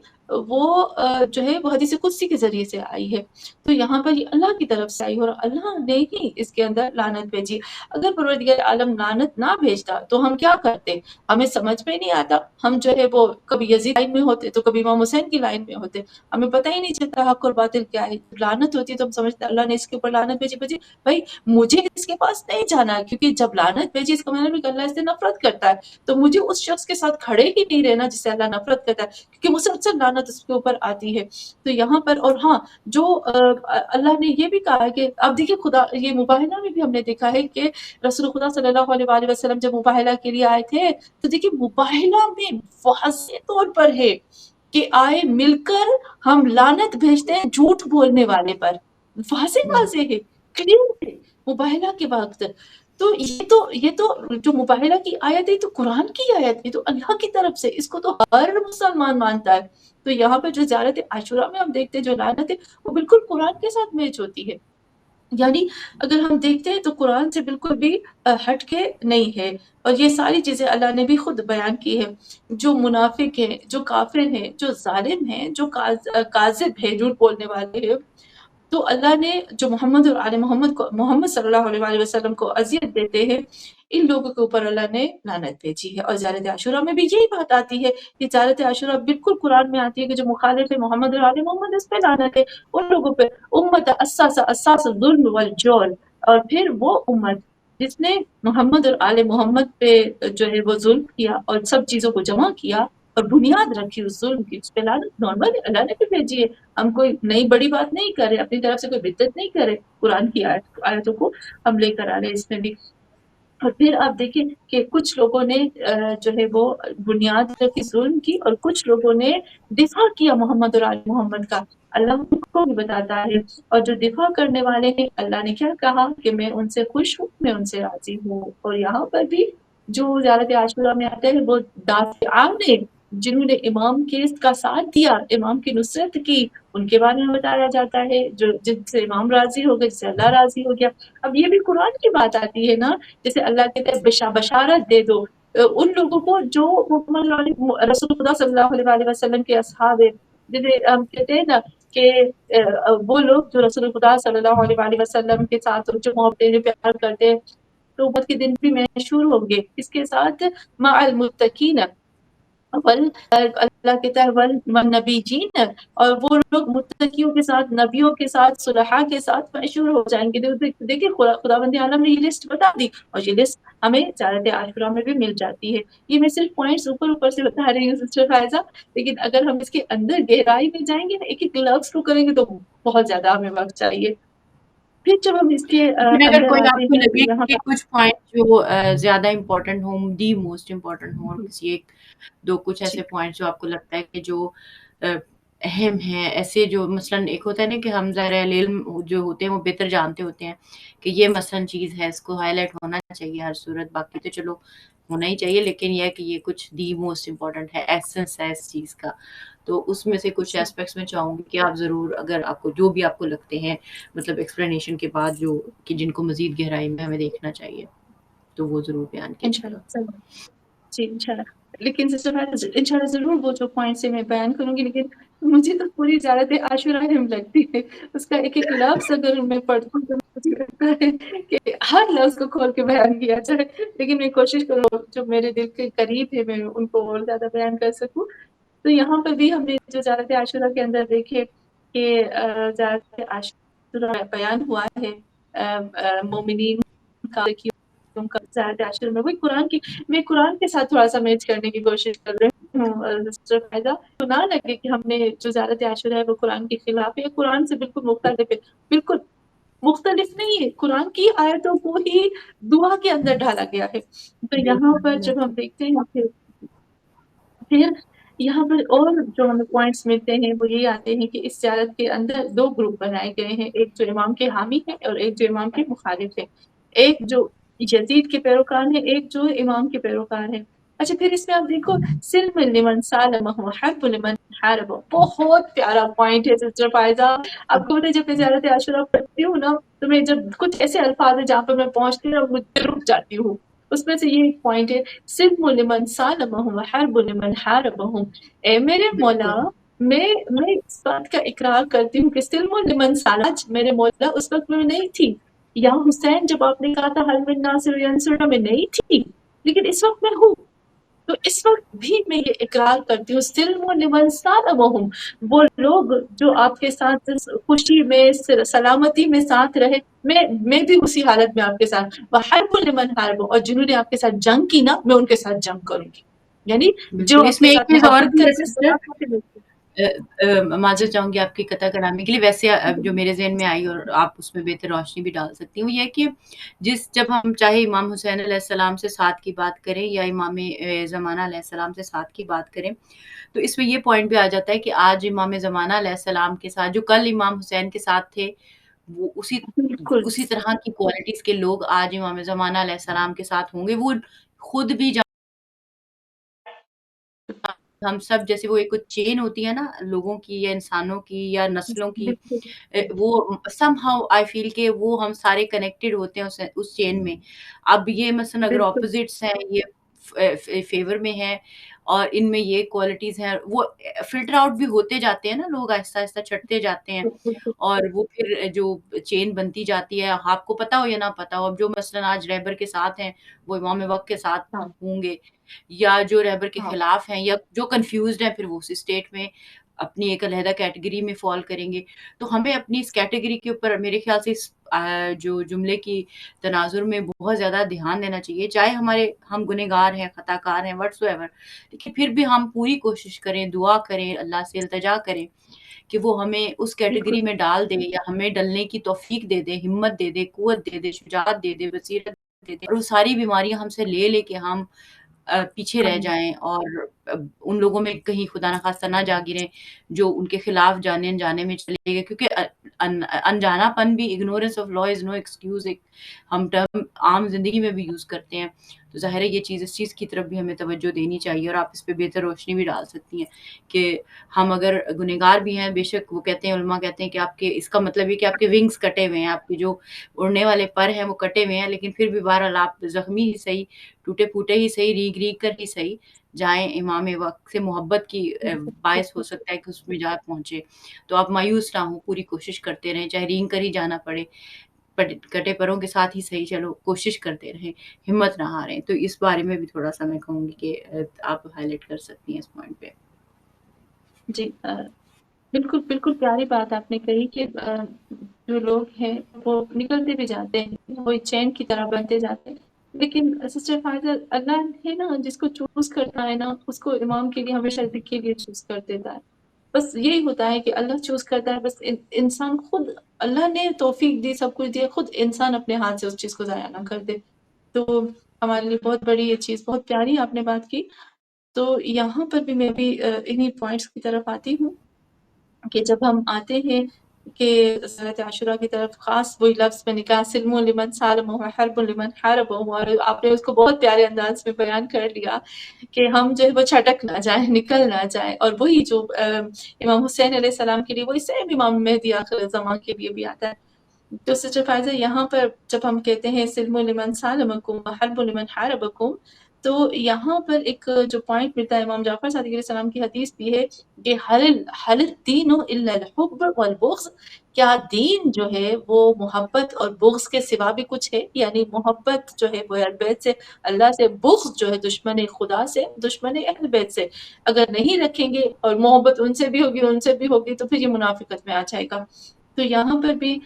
وہ جو ہے وہ حدیث قدسی کے ذریعے سے آئی ہے. تو یہاں پر یہ اللہ کی طرف سے آئی اور اللہ نے ہی اس کے اندر لعنت بھیجی. اگر پروردگار عالم لعنت نہ بھیجتا تو ہم کیا کرتے؟ ہمیں سمجھ میں نہیں آتا. ہم جو ہے وہ کبھی یزید لائن میں ہوتے تو کبھی امام حسین کی لائن میں ہوتے. ہمیں پتہ ہی نہیں چلتا حق اور باطل کیا ہے. لعنت ہوتی ہے تو ہم سمجھتے اللہ نے اس کے اوپر لعنت بھیجی. بھائی مجھے اس کے پاس نہیں جانا ہے، کیونکہ جب لعنت بھیجی اس کا مطلب ہے کہ اللہ اس سے نفرت کرتا ہے. تو مجھے اس شخص کے ساتھ کھڑے ہی نہیں رہنا جس سے اللہ نفرت کرتا ہے، کیونکہ مسلسل لعنت اس کے اوپر آتی ہے. تو یہاں پر اور ہاں جو اللہ نے یہ بھی کہا ہے کہ اب دیکھیے خدا یہ مباہلہ میں بھی ہم نے دیکھا ہے کہ رسول خدا صلی اللہ علیہ وآلہ وسلم جب مباہلہ کے لیے آئے تھے تو دیکھیے مباہلہ میں واضح طور پر ہے کہ آئے مل کر ہم لعنت بھیجتے ہیں جھوٹ بولنے والے پر. واضح واضح ہے، کلیئر ہے مباہلہ کے وقت. تو یہ تو جو مباہلہ کی آیت ہے تو قرآن کی آیت ہے، تو اللہ کی طرف سے، اس کو تو ہر مسلمان مانتا ہے. تو یہاں پر جو زیارت عاشورہ میں ہم دیکھتے ہیں جو لعنت ہے وہ بالکل قرآن کے ساتھ میچ ہوتی ہے. یعنی اگر ہم دیکھتے ہیں تو قرآن سے بالکل بھی ہٹ کے نہیں ہے. اور یہ ساری چیزیں اللہ نے بھی خود بیان کی ہے. جو منافق ہیں، جو کافر ہیں، جو ظالم ہیں، جو کاذب ہیں، جھوٹ بولنے والے ہیں، تو اللہ نے جو محمد اور آل محمد کو، محمد صلی اللہ علیہ وآلہ وسلم کو اذیت دیتے ہیں، ان لوگوں کے اوپر اللہ نے لعنت بھیجی ہے. اور زیارت عاشورہ میں بھی یہی بات آتی ہے کہ زیارت عاشورہ بالکل قرآن میں آتی ہے کہ جو مخالف ہے محمد اور آل محمد اس پہ لعنت ہے. ان لوگوں پہ امت اساس الظلم والجور، اور پھر وہ امت جس نے محمد اور آل محمد پہ جو ہے وہ ظلم کیا اور سب چیزوں کو جمع کیا اور بنیاد رکھی اس ظلم کی، اس پہ لعنت نارمل اللہ نے بھی بھیجی ہے. ہم کوئی نئی بڑی بات نہیں کر رہے، اپنی طرف سے کوئی بدعت نہیں کرے. قرآن کی آیتوں کو ہم لے کر آ رہے اس میں بھی. اور پھر آپ دیکھیں کہ کچھ لوگوں نے جو ہے وہ بنیاد رکھی ظلم کی، اور کچھ لوگوں نے دفاع کیا محمد اور آل محمد کا. اللہ ان کو بھی بتاتا ہے. اور جو دفاع کرنے والے ہیں اللہ نے کیا کہا کہ میں ان سے خوش ہوں، میں ان سے راضی ہوں. اور یہاں پر بھی جو زیارت عاشورہ میں آتے ہیں وہ دافعان نے، جنہوں نے امام کے کا ساتھ دیا، امام کی نصرت کی، ان کے بارے میں بتایا جاتا ہے. جو جن سے امام راضی ہو گئے، جس سے اللہ راضی ہو گیا. اب یہ بھی قرآن کی بات آتی ہے نا، جیسے اللہ کہتے ہیں بشارت دے دو ان لوگوں کو جو محمد رسول خدا صلی اللہ علیہ وآلہ وسلم کے اصحاب ہیں. جیسے ہم کہتے ہیں نا کہ وہ لوگ جو رسول خدا صلی اللہ علیہ وآلہ وسلم کے ساتھ جو محبت جو پیار کرتے ہیں تو قیامت کے دن بھی مشہور ہوں گے. اس کے ساتھ مع المتقین، اللہ کہتا ہے والنبیین، اور وہ لوگ متقیوں کے ساتھ، نبیوں کے ساتھ، صلحاء کے ساتھ مشہور ہو جائیں گے. دیکھیں خداوند عالم نے یہ لسٹ بتا دی، اور یہ لسٹ ہمیں زیارت عاشورہ میں بھی مل جاتی ہے. یہ میں صرف پوائنٹس اوپر سے بتا رہی ہوں سسٹر فائزہ، لیکن اگر ہم اس کے اندر گہرائی میں جائیں گے نا، ایک ایک لفظ کو کریں گے تو بہت زیادہ ہمیں وقت چاہیے. پھر جب ہم اس کے لیکن اگر اندر کوئی آتے آپ کو ہیں تو لگے یہاں کہ کچھ پوائنٹ جو زیادہ امپورٹنٹ ہوں، دی موسٹ امپورٹنٹ ہوں، اور پر کسی ایک دو کچھ جی ایسے پوائنٹ جو آپ کو لگتا ہے کہ جو اہم ہیں، ایسے جو مثلاً ایک ہوتا ہے نا کہ ہم ظاہر علم جو ہوتے ہیں وہ بہتر جانتے ہوتے ہیں کہ یہ مثلاً چیز ہے، اس کو ہائی لائٹ ہونا چاہیے ہر صورت. باقی تو چلو ہونا ہی چاہیے، لیکن یہ ہے کہ یہ کچھ دی موسٹ امپورٹنٹ ہے، ایسنس ہے اس چیز کا. تو اس میں سے کچھ جی ایسپیکٹس میں چاہوں گی کہ آپ ضرور، اگر آپ کو جو بھی آپ کو لگتے ہیں مطلب ایکسپلینیشن کے بعد جو کہ جن کو مزید گہرائی میں ہمیں دیکھنا چاہیے تو وہ ضرور بیان کیجیے گا. انشاءاللہ ضرور. جی انشاءاللہ. لیکن سسٹر انشاءاللہ ضرور وہ جو پوائنٹ سے میں بیان کروں گی، لیکن مجھے تو پوری زیارت عاشورہ اہم لگتی ہے. اس کا ایک ایک لفظ اگر میں پڑھتی ہوں تو مجھے لگتا ہے کہ ہر لفظ کو کھول کے بیان کیا جائے، لیکن میں کوشش کروں جو میرے دل کے قریب ہے میں ان کو اور زیادہ بیان کر سکوں. تو یہاں پر بھی ہم نے جو زیارت عاشورہ کے اندر دیکھے کہ زیارت عاشورہ بیان ہوا ہے مومنین کا زیارت عاشورہ میں. وہی قرآن کی، میں قرآن کے ساتھ تھوڑا سا میچ کرنے کی کوشش کر رہی ہوں سسٹر فائدہ. تو نہ لگے کہ ہم نے جو زیارت عاشورہ ہے وہ قرآن کے خلاف ہے، قرآن سے بالکل مختلف ہے. بالکل مختلف نہیں ہے، قرآن کی آیتوں کو ہی دعا کے اندر ڈالا گیا ہے. تو یہاں پر جب ہم دیکھتے ہیں پھر یہاں پر اور جو ہمیں پوائنٹس ملتے ہیں وہ یہ آتے ہیں کہ اس زیارت کے اندر دو گروپ بنائے گئے ہیں، ایک جو امام کے حامی ہے اور ایک جو امام کے مخالف ہے. ایک جو یزید کے پیروکار ہے، ایک جو امام کے پیروکار ہے. اچھا پھر اس میں آپ دیکھو سلم لمن سالمہ حرب لمن حارب، بہت پیارا پوائنٹ ہے سسٹر فائزہ. آپ کو پتہ ہے جب میں زیارت عاشورہ پڑھتی ہوں نا تو میں جب کچھ ایسے الفاظ ہیں جہاں پہ میں پہنچتی ہوں اور مجھے رک جاتی ہوں. اس میں سے یہ ایک پوائنٹ ہے سلم لمن سالمہم حرب لمن حاربہم. اے میرے مولا، بالکل میں اس بات کا اقرار کرتی ہوں کہ سلم لمن سالج میرے مولا اس وقت میں نہیں تھی. یا حسین جب آپ نے کہا تھا حل من ناصر ینصرنا میں نہیں تھی، لیکن اس وقت میں ہوں. تو اس وقت بھی میں یہ اقرار کرتی ہوں سلم لمن سالمہم، وہ لوگ جو آپ کے ساتھ خوشی میں سلامتی میں ساتھ رہے، میں بھی اسی حالت میں آپ کے ساتھ. وحرب لمن حارب، اور جنہوں نے آپ کے ساتھ جنگ کی نا میں ان کے ساتھ جنگ کروں گی. یعنی جو بالکل آپ اس کے میں ایک ساتھ چیز اور محبت بھی ہے کرتے ہیں سسٹر. خدا کو. معذرت چاہوں گی آپ کی قطع کرانے کے لیے. ویسے جو میرے ذہن میں آئی اور آپ اس میں بہتر روشنی بھی ڈال سکتی ہیں وہ یہ کہ جب ہم چاہے امام حسین علیہ السلام سے ساتھ کی بات کریں یا امام زمانہ علیہ السلام سے ساتھ کی بات کریں، تو اس میں یہ پوائنٹ بھی آ جاتا ہے کہ آج امام زمانہ علیہ السلام کے ساتھ جو کل امام حسین کے ساتھ تھے، وہ بالکل اسی طرح کی کوالٹیز کے لوگ آج امام زمانہ علیہ السلام کے ساتھ ہوں گے. وہ خود بھی ہم سب جیسے وہ ایک چین ہوتی ہے نا لوگوں کی یا انسانوں کی یا نسلوں کی، بالکل وہ سم ہاؤ آئی فیل کہ وہ ہم سارے کنیکٹڈ ہوتے ہیں اس چین میں. اب یہ مثلا اگر بالکل اپوزٹس ہیں، یہ فیور میں ہیں اور ان میں یہ کوالٹیز ہیں، وہ فلٹر آؤٹ بھی ہوتے جاتے ہیں نا، لوگ آہستہ آہستہ چھٹتے جاتے ہیں بالکل. اور وہ پھر جو چین بنتی جاتی ہے، آپ کو پتا ہو یا نہ پتا ہو. اب جو مثلا آج رہبر کے ساتھ ہیں وہ امام وقت کے ساتھ ہاں ہوں گے، یا جو رہبر کے ہاں خلاف ہیں یا جو کنفیوزڈ ہیں پھر وہ اسی اسٹیٹ میں اپنی ایک علیحدہ کیٹیگری میں فال کریں گے. تو ہمیں اپنی اس کیٹیگری کے اوپر میرے خیال سے اس جو جملے کی تناظر میں بہت زیادہ دھیان دینا چاہیے. چاہے ہم گنہگار ہیں، خطا کار ہیں، وٹس ایور، لیکن پھر بھی ہم پوری کوشش کریں، دعا کریں، اللہ سے التجا کریں کہ وہ ہمیں اس بالکل کیٹیگری میں ڈال دے یا ہمیں ڈلنے کی توفیق دے دے، ہمت دے دے، قوت دے دے، شجاعت دے دے، بصیرت دے دے، اور وہ ساری بیماریاں ہم سے لے کے ہم پیچھے رہ ہم جائیں اور ان لوگوں میں کہیں خدا نخواستہ نہ جا گریں جو ان کے خلاف جانے انجانے میں چلے گئے. کیونکہ انجانا پن بھی، ignorance of law is no excuse, ایک ہم ٹرم عام زندگی میں بھی یوز کرتے ہیں. تو ظاہر ہے یہ چیز، اس چیز کی طرف بھی ہمیں توجہ دینی چاہیے اور آپ اس پہ بہتر روشنی بھی ڈال سکتی ہیں کہ ہم اگر گنہگار بھی ہیں، بے شک وہ کہتے ہیں، علماء کہتے ہیں کہ آپ کے اس کا مطلب یہ کہ آپ کے ونگز کٹے ہوئے ہیں، آپ کے جو اڑنے والے پر ہیں وہ کٹے ہوئے ہیں، لیکن پھر بھی بہرحال آپ زخمی ہی صحیح، ٹوٹے پھوٹے ہی صحیح، ریگ ریگ کر ہی صحیح جائیں. امام وقت سے محبت کی باعث ہو سکتا ہے کہ اس میں جا پہنچے. تو آپ مایوس نہ ہوں، پوری کوشش کرتے رہیں، چاہے رینگ کر ہی جانا پڑے، کٹے پروں کے ساتھ ہی صحیح، چلو کوشش کرتے رہیں، ہمت نہ ہاریں. تو اس بارے میں بھی تھوڑا سا میں کہوں گی کہ آپ ہائی لائٹ کر سکتی ہیں اس پوائنٹ پہ. جی بالکل بالکل پیاری بات آپ نے کہی کہ جو لوگ ہیں وہ نکلتے بھی جاتے ہیں، وہ چین کی طرح بنتے جاتے ہیں، لیکن سسٹر فائزہ اللہ ہے نا جس کو چوز کرتا ہے نا اس کو امام کے لیے ہمیشہ کے لیے چوز کر دیتا ہے. بس یہی ہوتا ہے کہ اللہ چوز کرتا ہے، بس انسان خود، اللہ نے توفیق دی، سب کچھ دیا، خود انسان اپنے ہاتھ سے اس چیز کو ضائع نہ کر دے. تو ہمارے لیے بہت بڑی یہ چیز، بہت پیاری آپ نے بات کی. تو یہاں پر بھی میں بھی انہی پوائنٹس کی طرف آتی ہوں کہ جب ہم آتے ہیں کہ زیارت عاشورہ کی طرف، خاص وہی لفظ میں نکاح سلم لمن سالم حرب لمن حارب، اور آپ نے اس کو بہت پیارے انداز میں بیان کر لیا کہ ہم جو ہے وہ چھٹک نہ جائیں، نکل نہ جائیں. اور وہی جو امام حسین علیہ السلام کے لیے وہی سیم امام مہدی آخر زمان کے لیے بھی آتا ہے. تو سسٹر فائزہ یہاں پر جب ہم کہتے ہیں سلم لمن سالمکم وحرب لمن حاربکم، تو یہاں پر ایک جو پوائنٹ ملتا ہے، امام جعفر صادق علیہ السلام کی حدیث بھی ہے کہ حل الدین الا الحب والبغض، کیا دین جو ہے وہ محبت اور بغض کے سوا بھی کچھ ہے؟ یعنی محبت جو ہے وہ اہل بیت سے اللہ سے، بغض جو ہے دشمن خدا سے، دشمن اہل بیت سے اگر نہیں رکھیں گے اور محبت ان سے بھی ہوگی، ان سے بھی ہوگی، تو پھر یہ منافقت میں آ جائے گا. تو یہاں پر بھی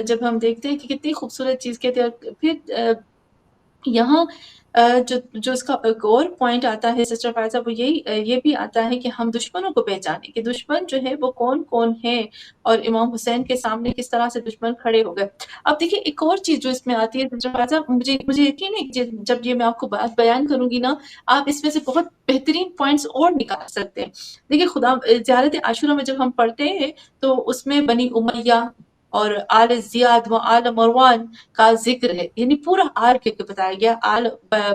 جب ہم دیکھتے ہیں کہ کتنی خوبصورت چیز کہتے ہیں، پھر یہاں جو اس کا ایک اور پوائنٹ آتا ہے سسٹر فائزہ، وہ یہ بھی آتا ہے کہ ہم دشمنوں کو پہچانیں کہ دشمن جو ہے وہ کون کون ہیں، اور امام حسین کے سامنے کس طرح سے دشمن کھڑے ہو گئے. اب دیکھیے ایک اور چیز جو اس میں آتی ہے سسٹر فائزہ، مجھے یقین ہے کہ جب یہ میں آپ کو بات بیان کروں گی نا، آپ اس میں سے بہت بہترین پوائنٹس اور نکال سکتے ہیں. دیکھیے زیارت عاشورہ میں جب ہم پڑھتے ہیں تو اس میں بنی امیہ اور آل زیاد و آل مروان کا ذکر ہے، یعنی پورا آل کے بتایا گیا، آل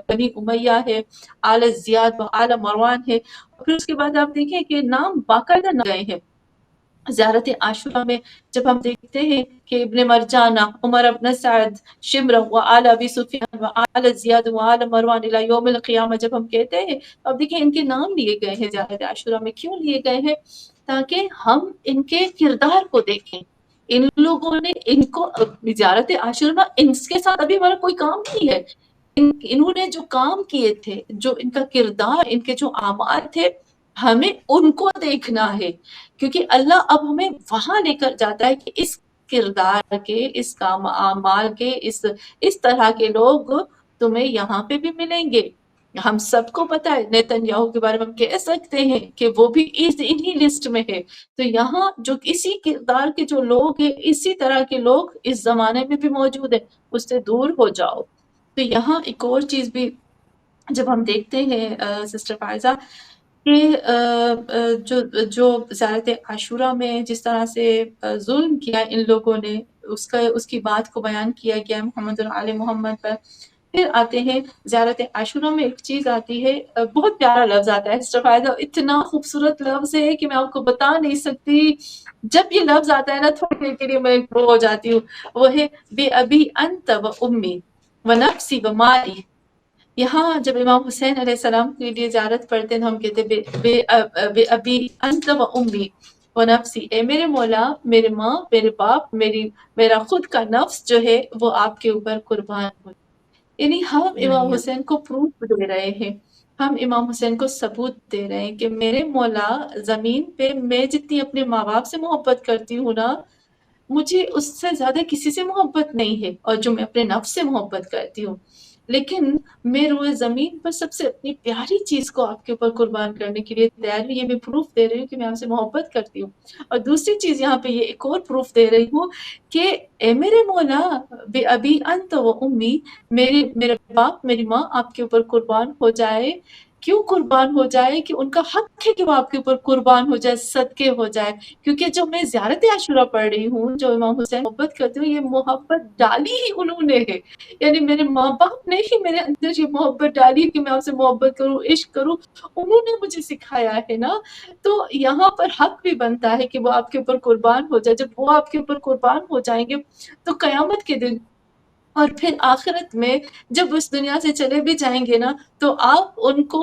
بنی امیہ ہے، آل زیاد و آل مروان ہے، اور پھر اس کے بعد آپ دیکھیں کہ نام باقاعدہ نام گئے ہیں زیارت عاشورہ میں. جب ہم دیکھتے ہیں کہ ابن مرجانہ، عمر ابن سعد، شمر و آل ابی سفیان و آل زیاد و آل مروان الی یوم القیامہ جب ہم کہتے ہیں، اب دیکھیں ان کے نام لیے گئے ہیں زیارت عاشورہ میں. کیوں لیے گئے ہیں؟ تاکہ ہم ان کے کردار کو دیکھیں. ان لوگوں نے ان کو زیارت عاشورہ میں ان کے ساتھ ابھی ہمارا کوئی کام نہیں ہے. انہوں نے جو کام کیے تھے، جو ان کا کردار، ان کے جو اعمال تھے، ہمیں ان کو دیکھنا ہے. کیونکہ اللہ اب ہمیں وہاں لے کر جاتا ہے کہ اس کردار کے، اس کام اعمال کے، اس طرح کے لوگ تمہیں یہاں پہ بھی ملیں گے. ہم سب کو پتا ہے نیتن یاہو کے بارے میں ہم کہہ سکتے ہیں کہ وہ بھی انہی لسٹ میں ہے. تو یہاں جو اسی کردار کے جو لوگ ہیں، اسی طرح کے لوگ اس زمانے میں بھی موجود ہیں، اس سے دور ہو جاؤ. تو یہاں ایک اور چیز بھی جب ہم دیکھتے ہیں سسٹر فائزہ کہ جو زیارت عاشورہ میں جس طرح سے ظلم کیا ان لوگوں نے، اس کی بات کو بیان کیا گیا محمد اور آل محمد پر. پھر آتے ہیں زیارت عاشورہ میں ایک چیز آتی ہے، بہت پیارا لفظ آتا ہے سسٹر فائزہ، اتنا خوبصورت لفظ ہے کہ میں آپ کو بتا نہیں سکتی. جب یہ لفظ آتا ہے نا تھوڑی دیر کے لیے میں وہ ہو جاتی ہوں. وہ ہے بے ابی انت و امی و نفسی و مالی. یہاں جب امام حسین علیہ السلام کے لیے زیارت پڑھتے ہیں تو ہم کہتے ہیں بے ابی انت و امی و نفسی، اے میرے مولا، میرے ماں، میرے باپ، میرا خود کا نفس جو ہے وہ آپ کے اوپر قربان ہو. یعنی ہم امام حسین کو پروف دے رہے ہیں، ہم امام حسین کو ثبوت دے رہے ہیں کہ میرے مولا زمین پہ میں جتنی اپنے ماں باپ سے محبت کرتی ہوں نا، مجھے اس سے زیادہ کسی سے محبت نہیں ہے، اور جو میں اپنے نفس سے محبت کرتی ہوں. لیکن میں روئے زمین پر سب سے اپنی پیاری چیز کو آپ کے اوپر قربان کرنے کے لیے تیار ہوں. یہ میں پروف دے رہی ہوں کہ میں آپ سے محبت کرتی ہوں. اور دوسری چیز یہاں پہ یہ ایک اور پروف دے رہی ہوں کہ اے میرے مولا بے ابی انت و امی، میرے باپ میری ماں آپ کے اوپر قربان ہو جائے. کیوں قربان ہو جائے؟ کہ ان کا حق ہے کہ وہ آپ کے اوپر قربان ہو جائے، صدقے ہو جائے. کیونکہ جو میں زیارت عاشورہ پڑھ رہی ہوں، جو امام حسین محبت کرتی ہوں، یہ محبت ڈالی ہی انہوں نے ہے. یعنی میرے ماں باپ نے ہی میرے اندر یہ محبت ڈالی کہ میں آپ سے محبت کروں، عشق کروں. انہوں نے مجھے سکھایا ہے نا. تو یہاں پر حق بھی بنتا ہے کہ وہ آپ کے اوپر قربان ہو جائے. جب وہ آپ کے اوپر قربان ہو جائیں گے تو قیامت کے دن اور پھر آخرت میں جب اس دنیا سے چلے بھی جائیں گے نا، تو آپ ان کو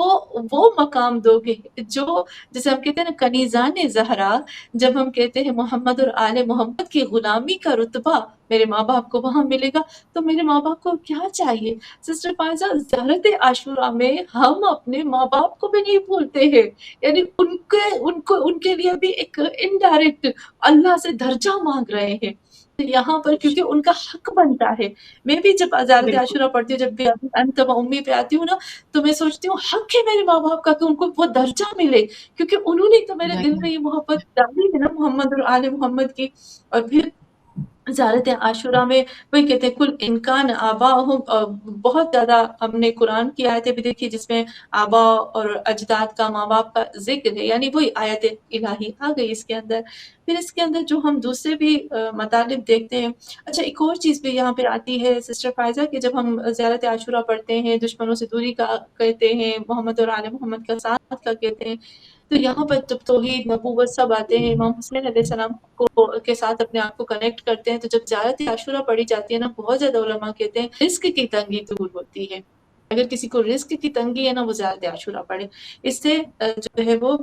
وہ مقام دو گے جو، جیسے ہم کہتے ہیں نا کنیزان زہرا، جب ہم کہتے ہیں محمد اور آل محمد کی غلامی کا رتبہ میرے ماں باپ کو وہاں ملے گا. تو میرے ماں باپ کو کیا چاہیے؟ سسٹر فائزہ، زیارت عاشورہ میں ہم اپنے ماں باپ کو بھی نہیں بھولتے ہیں. یعنی ان کے لیے بھی ایک انڈائریکٹ اللہ سے درجہ مانگ رہے ہیں یہاں پر، کیونکہ ان کا حق بنتا ہے. میں بھی جب زیارت بالکل عاشورہ پڑھتی ہوں، جب بھی انت و امی پہ آتی ہوں نا، تو میں سوچتی ہوں حق ہے میرے ماں باپ کا کہ ان کو وہ درجہ ملے، کیونکہ انہوں نے تو میرے دل میں یہ محبت ڈالی ہے نا محمد اور آل محمد کی. اور پھر زیارت عاشورہ میں وہی کہتے ہیں کل انکان آباؤہم، بہت زیادہ ہم نے قرآن کی آیتیں بھی دیکھی جس میں آبا اور اجداد کا، ماں باپ کا ذکر ہے، یعنی وہی آیت الہی آ گئی اس کے اندر. پھر اس کے اندر جو ہم دوسرے بھی مطالب دیکھتے ہیں. اچھا، ایک اور چیز بھی یہاں پہ آتی ہے سسٹر فائزہ کہ جب ہم زیارت عاشورہ پڑھتے ہیں، دشمنوں سے دوری کا کہتے ہیں، محمد اور آل محمد کا ساتھ کا کہتے ہیں، تو یہاں پر جب توحید، نبوت سب آتے ہیں، امام حسین علیہ السلام کے ساتھ اپنے آپ کو کنیکٹ کرتے ہیں. تو جب زیارت عاشورہ پڑھی جاتی ہے نا، بہت زیادہ علماء کہتے ہیں رزق کی تنگی دور ہوتی ہے. اگر کسی کو رزق کی تنگی ہے نا، وہ زیارت عاشورہ پڑھے، اس سے جو ہے وہ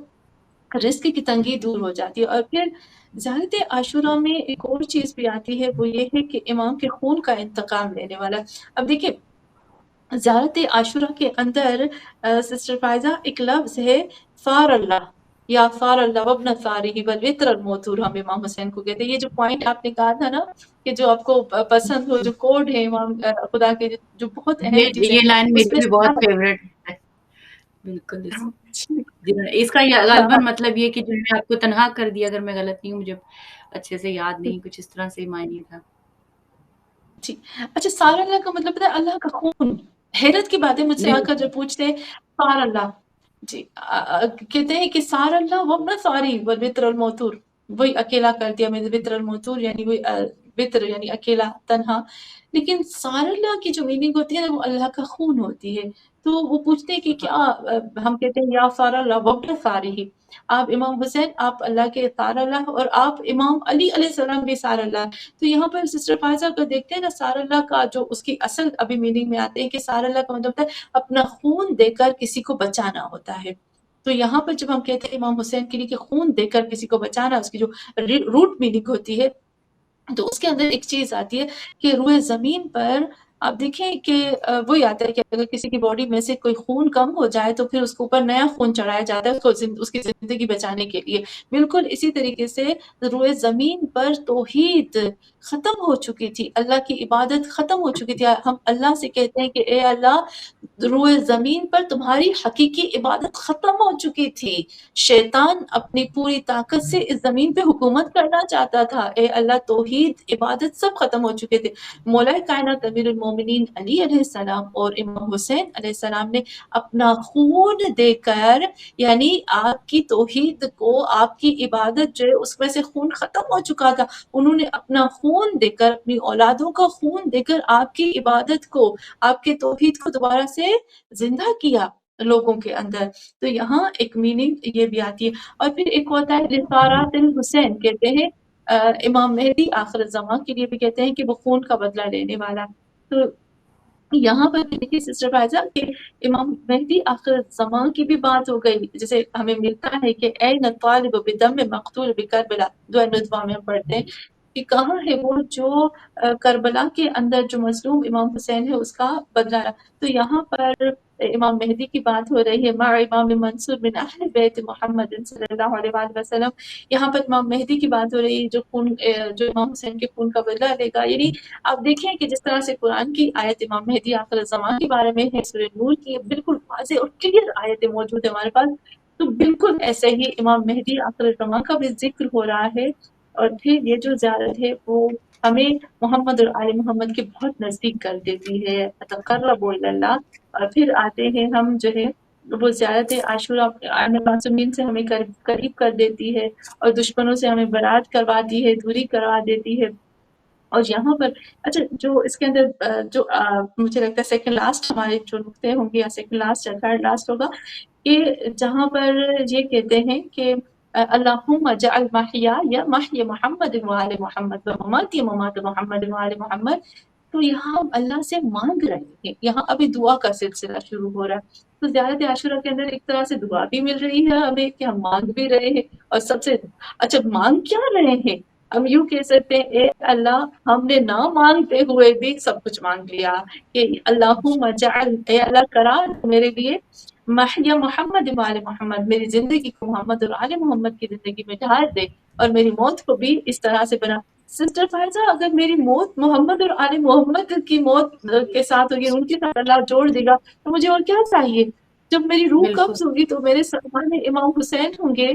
رزق کی تنگی دور ہو جاتی ہے. اور پھر زیارت عاشورہ میں ایک اور چیز بھی آتی ہے، وہ یہ ہے کہ امام کے خون کا انتقام لینے والا. اب دیکھیں زیارت عاشورہ کے اندر سسٹر فائزہ ایک لفظ ہے فار اللہ، یا فار اللہ وابن ثارہ والوتر الموتور، ہم امام حسین کو کہتے ہیں. یہ جو پوائنٹ آپ نے کہا تھا نا کہ جو آپ کو پسند ہو، جو کوڈ ہے امام خدا کے، جو بہت اہم چیزیں، یہ لائن اس میری میں بھی بہت فیوریٹ ہے. بالکل اس کا یہ غالباً مطلب یہ کہ جن نے آپ کو تنہا کر دیا، اگر میں غلط نہیں ہوں، مجھے اچھے سے یاد نہیں، کچھ اس طرح سے معنی تھا. جی. اچھا، سار اللہ کا مطلب پتہ ہے اللہ کا خون. حیرت کی بات ہے، مجھ سے آ کر جب پوچھتے ہیں سار اللہ، جی کہتے ہیں کہ سار اللہ وابن ثاری والوتر الموتور، وہی اکیلا کر دیا میں وطر الموتور، یعنی وہی وطر یعنی اکیلا تنہا. لیکن سار اللہ کی جو میننگ ہوتی ہے نا وہ اللہ کا خون ہوتی ہے. تو وہ پوچھتے ہیں کہ کیا ہم کہتے ہیں یا سار اللہ وبن ساری ہی، آپ امام حسین آپ اللہ کے سار اللہ، اور آپ امام علی علیہ السلام بھی سار اللہ. تو یہاں پر سسٹر فائزہ کو دیکھتے ہیں نا، سار اللہ کا جو اس کی اصل ابھی میننگ میں آتے ہیں کہ سار اللہ کا مطلب ہوتا ہے اپنا خون دے کر کسی کو بچانا ہوتا ہے. تو یہاں پر جب ہم کہتے ہیں امام حسین کے لیے کہ خون دے کر کسی کو بچانا، اس کی جو روٹ میننگ ہوتی ہے، تو اس کے اندر ایک چیز آتی ہے کہ روئے زمین پر آپ دیکھیں کہ وہی آتا ہے کہ اگر کسی کی باڈی میں سے کوئی خون کم ہو جائے تو پھر اس کے اوپر نیا خون چڑھایا جاتا ہے اس کو اس کی زندگی بچانے کے لیے. بالکل اسی طریقے سے روئے زمین پر توحید ختم ہو چکی تھی، اللہ کی عبادت ختم ہو چکی تھی. ہم اللہ سے کہتے ہیں کہ اے اللہ، روئے زمین پر تمہاری حقیقی عبادت ختم ہو چکی تھی، شیطان اپنی پوری طاقت سے اس زمین پہ حکومت کرنا چاہتا تھا. اے اللہ، توحید عبادت سب ختم ہو چکے تھے. مولا کائنات امیر المومنین علی علیہ السلام اور امام حسین علیہ السلام نے اپنا خون دے کر، یعنی آپ کی توحید کو، آپ کی عبادت جو ہے اس میں سے خون ختم ہو چکا تھا، انہوں نے اپنا خون دے کر، اپنی اولادوں کا خون دے کر آپ کی عبادت کو، آپ کے توحید کو دوبارہ سے زندہ کیا لوگوں کے اندر. تو یہاں ایک میننگ یہ بھی آتی ہے. اور پھر ایک ہوتا ہے رسالات الحسین، کہتے ہیں امام مہدی آخر الزمان کے لیے بھی کہتے ہیں کہ وہ خون کا بدلہ لینے والا. تو یہاں پر دیکھیے سسٹر فائزہ کہ امام مہدی آخر زمان کی بھی بات ہو گئی، جیسے ہمیں ملتا ہے کہ این الطالب بدم مقتول بکربلا، دعا ندوہ میں ہم پڑھتے ہیں کہ کہاں ہے وہ جو کربلا کے اندر جو مظلوم امام حسین ہے اس کا بدلہ. تو یہاں پر امام مہدی کی بات ہو رہی ہے، مع امام منصور بن اہل بیت محمد صلی اللہ علیہ وآلہ وسلم. یہاں پر امام مہدی کی بات ہو رہی ہے جو خون، جو امام حسین کے خون کا بدلہ لے گا. یعنی آپ دیکھیں کہ جس طرح سے قرآن کی آیت امام مہدی آخر الزمان کے بارے میں ہے، سورہ نور کی بالکل واضح اور کلیئر آیتیں موجود ہیں ہمارے پاس، تو بالکل ایسے ہی امام مہدی آخر الزمان کا بھی ذکر ہو رہا ہے. اور پھر یہ جو زیارت ہے وہ ہمیں محمد اور آل محمد کے بہت نزدیک کر دیتی ہے، تقرب اللہ. اور پھر آتے ہیں ہم جو ہے وہ زیارت عاشوراء معصومین سے ہمیں قریب کر دیتی ہے، اور دشمنوں سے ہمیں برات کرواتی ہے، دوری کروا دیتی ہے. اور یہاں پر اچھا جو اس کے اندر جو مجھے لگتا ہے سیکنڈ لاسٹ ہمارے جو نقطے ہوں گے، یا سیکنڈ لاسٹ یا تھرڈ لاسٹ ہوگا، کہ جہاں پر یہ کہتے ہیں کہ اللہم اجعل محیا یا محی محمد وآل محمد و مماتی ممات محمد وآل محمد. تو یہاں ہم اللہ سے مانگ رہے ہیں، یہاں ابھی دعا کا سلسلہ شروع ہو رہا ہے. تو زیارت عاشوراء کے اندر ایک طرح سے دعا بھی مل رہی ہے ہمیں کہ ہم مانگ بھی رہے ہیں. اور سب سے اچھا مانگ کیا رہے ہیں، ہم یوں کہہ سکتے ہیں اے اللہ، ہم نے نہ مانگتے ہوئے بھی سب کچھ مانگ لیا کہ اللہم اجعل، اے اللہ کرا میرے لیے محیا محمد وآل محمد، میری زندگی کو محمد اور آل محمد کی زندگی میں ڈھال دے، اور میری موت کو بھی اس طرح سے بنا. سسٹر فائزہ، اگر میری موت محمد اور آل محمد کی موت کے ساتھ ہوگی، ان کے ساتھ اللہ جوڑ دے گا، تو مجھے اور کیا چاہیے. جب میری روح بالکل قبض ہوگی تو میرے سرحانے امام حسین ہوں گے،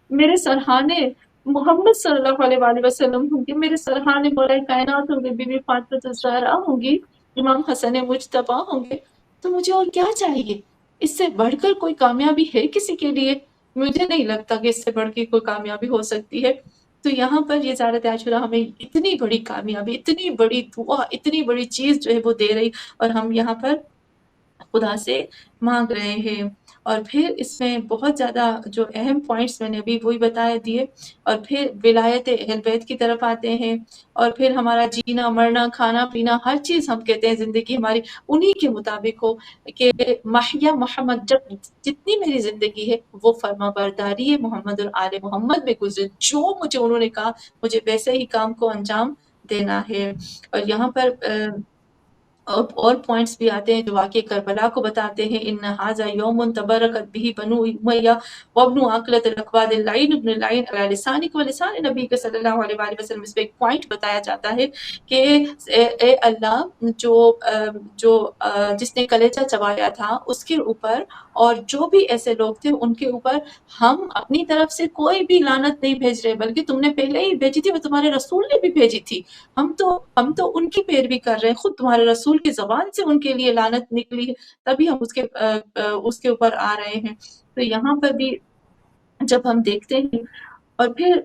میرے سرحانے محمد صلی اللہ علیہ وآلہ وسلم ہوں گے، میرے سرحانے مولا کائنات ہوں گے، بی بی فاطمہ الزہرا ہوں گی، امام حسن مجتبیٰ ہوں گے. تو مجھے اور کیا چاہیے، اس سے بڑھ کر کوئی کامیابی ہے کسی کے لیے؟ مجھے نہیں لگتا کہ اس سے بڑھ کے کوئی کامیابی ہو سکتی ہے. تو یہاں پر یہ زیارت عاشوراء ہمیں اتنی بڑی کامیابی، اتنی بڑی دعا، اتنی بڑی چیز جو ہے وہ دے رہی، اور ہم یہاں پر خدا سے مانگ رہے ہیں. اور پھر اس میں بہت زیادہ جو اہم پوائنٹس میں نے ابھی وہی بتایا دیے. اور پھر ولایت اہل بیت کی طرف آتے ہیں، اور پھر ہمارا جینا مرنا کھانا پینا ہر چیز ہم کہتے ہیں زندگی ہماری انہی کے مطابق ہو، کہ محیا محمد، جب جتنی میری زندگی ہے وہ فرما برداری ہے محمد اور آل محمد میں گزرے، جو مجھے انہوں نے کہا مجھے ویسے ہی کام کو انجام دینا ہے. اور یہاں پر اور پوائنٹس بھی آتے ہیں جو واقع کربلا کو بتاتے ہیں. ان ھذا یوم تبرکت به بنو امیہ وابن عقلۃ الاکواد اللعین ابن اللعین علی لسانک ولسان نبی صلی اللہ علیہ وآلہ وسلم. اس پہ ایک پوائنٹ بتایا جاتا ہے کہ اے اللہ، جو جس نے کلیجہ چبایا تھا اس کے اوپر اور جو بھی ایسے لوگ تھے ان کے اوپر ہم اپنی طرف سے کوئی بھی لعنت نہیں بھیج رہے، بلکہ تم نے پہلے ہی بھیجی تھی، وہ تمہارے رسول نے بھی بھیجی تھی. ہم تو ان کی پیروی کر رہے ہیں، خود تمہارے رسول کی زبان سے ان کے لیے لعنت نکلی ہے، تبھی ہم اس کے اوپر آ رہے ہیں. تو یہاں پر بھی جب ہم دیکھتے ہیں اور پھر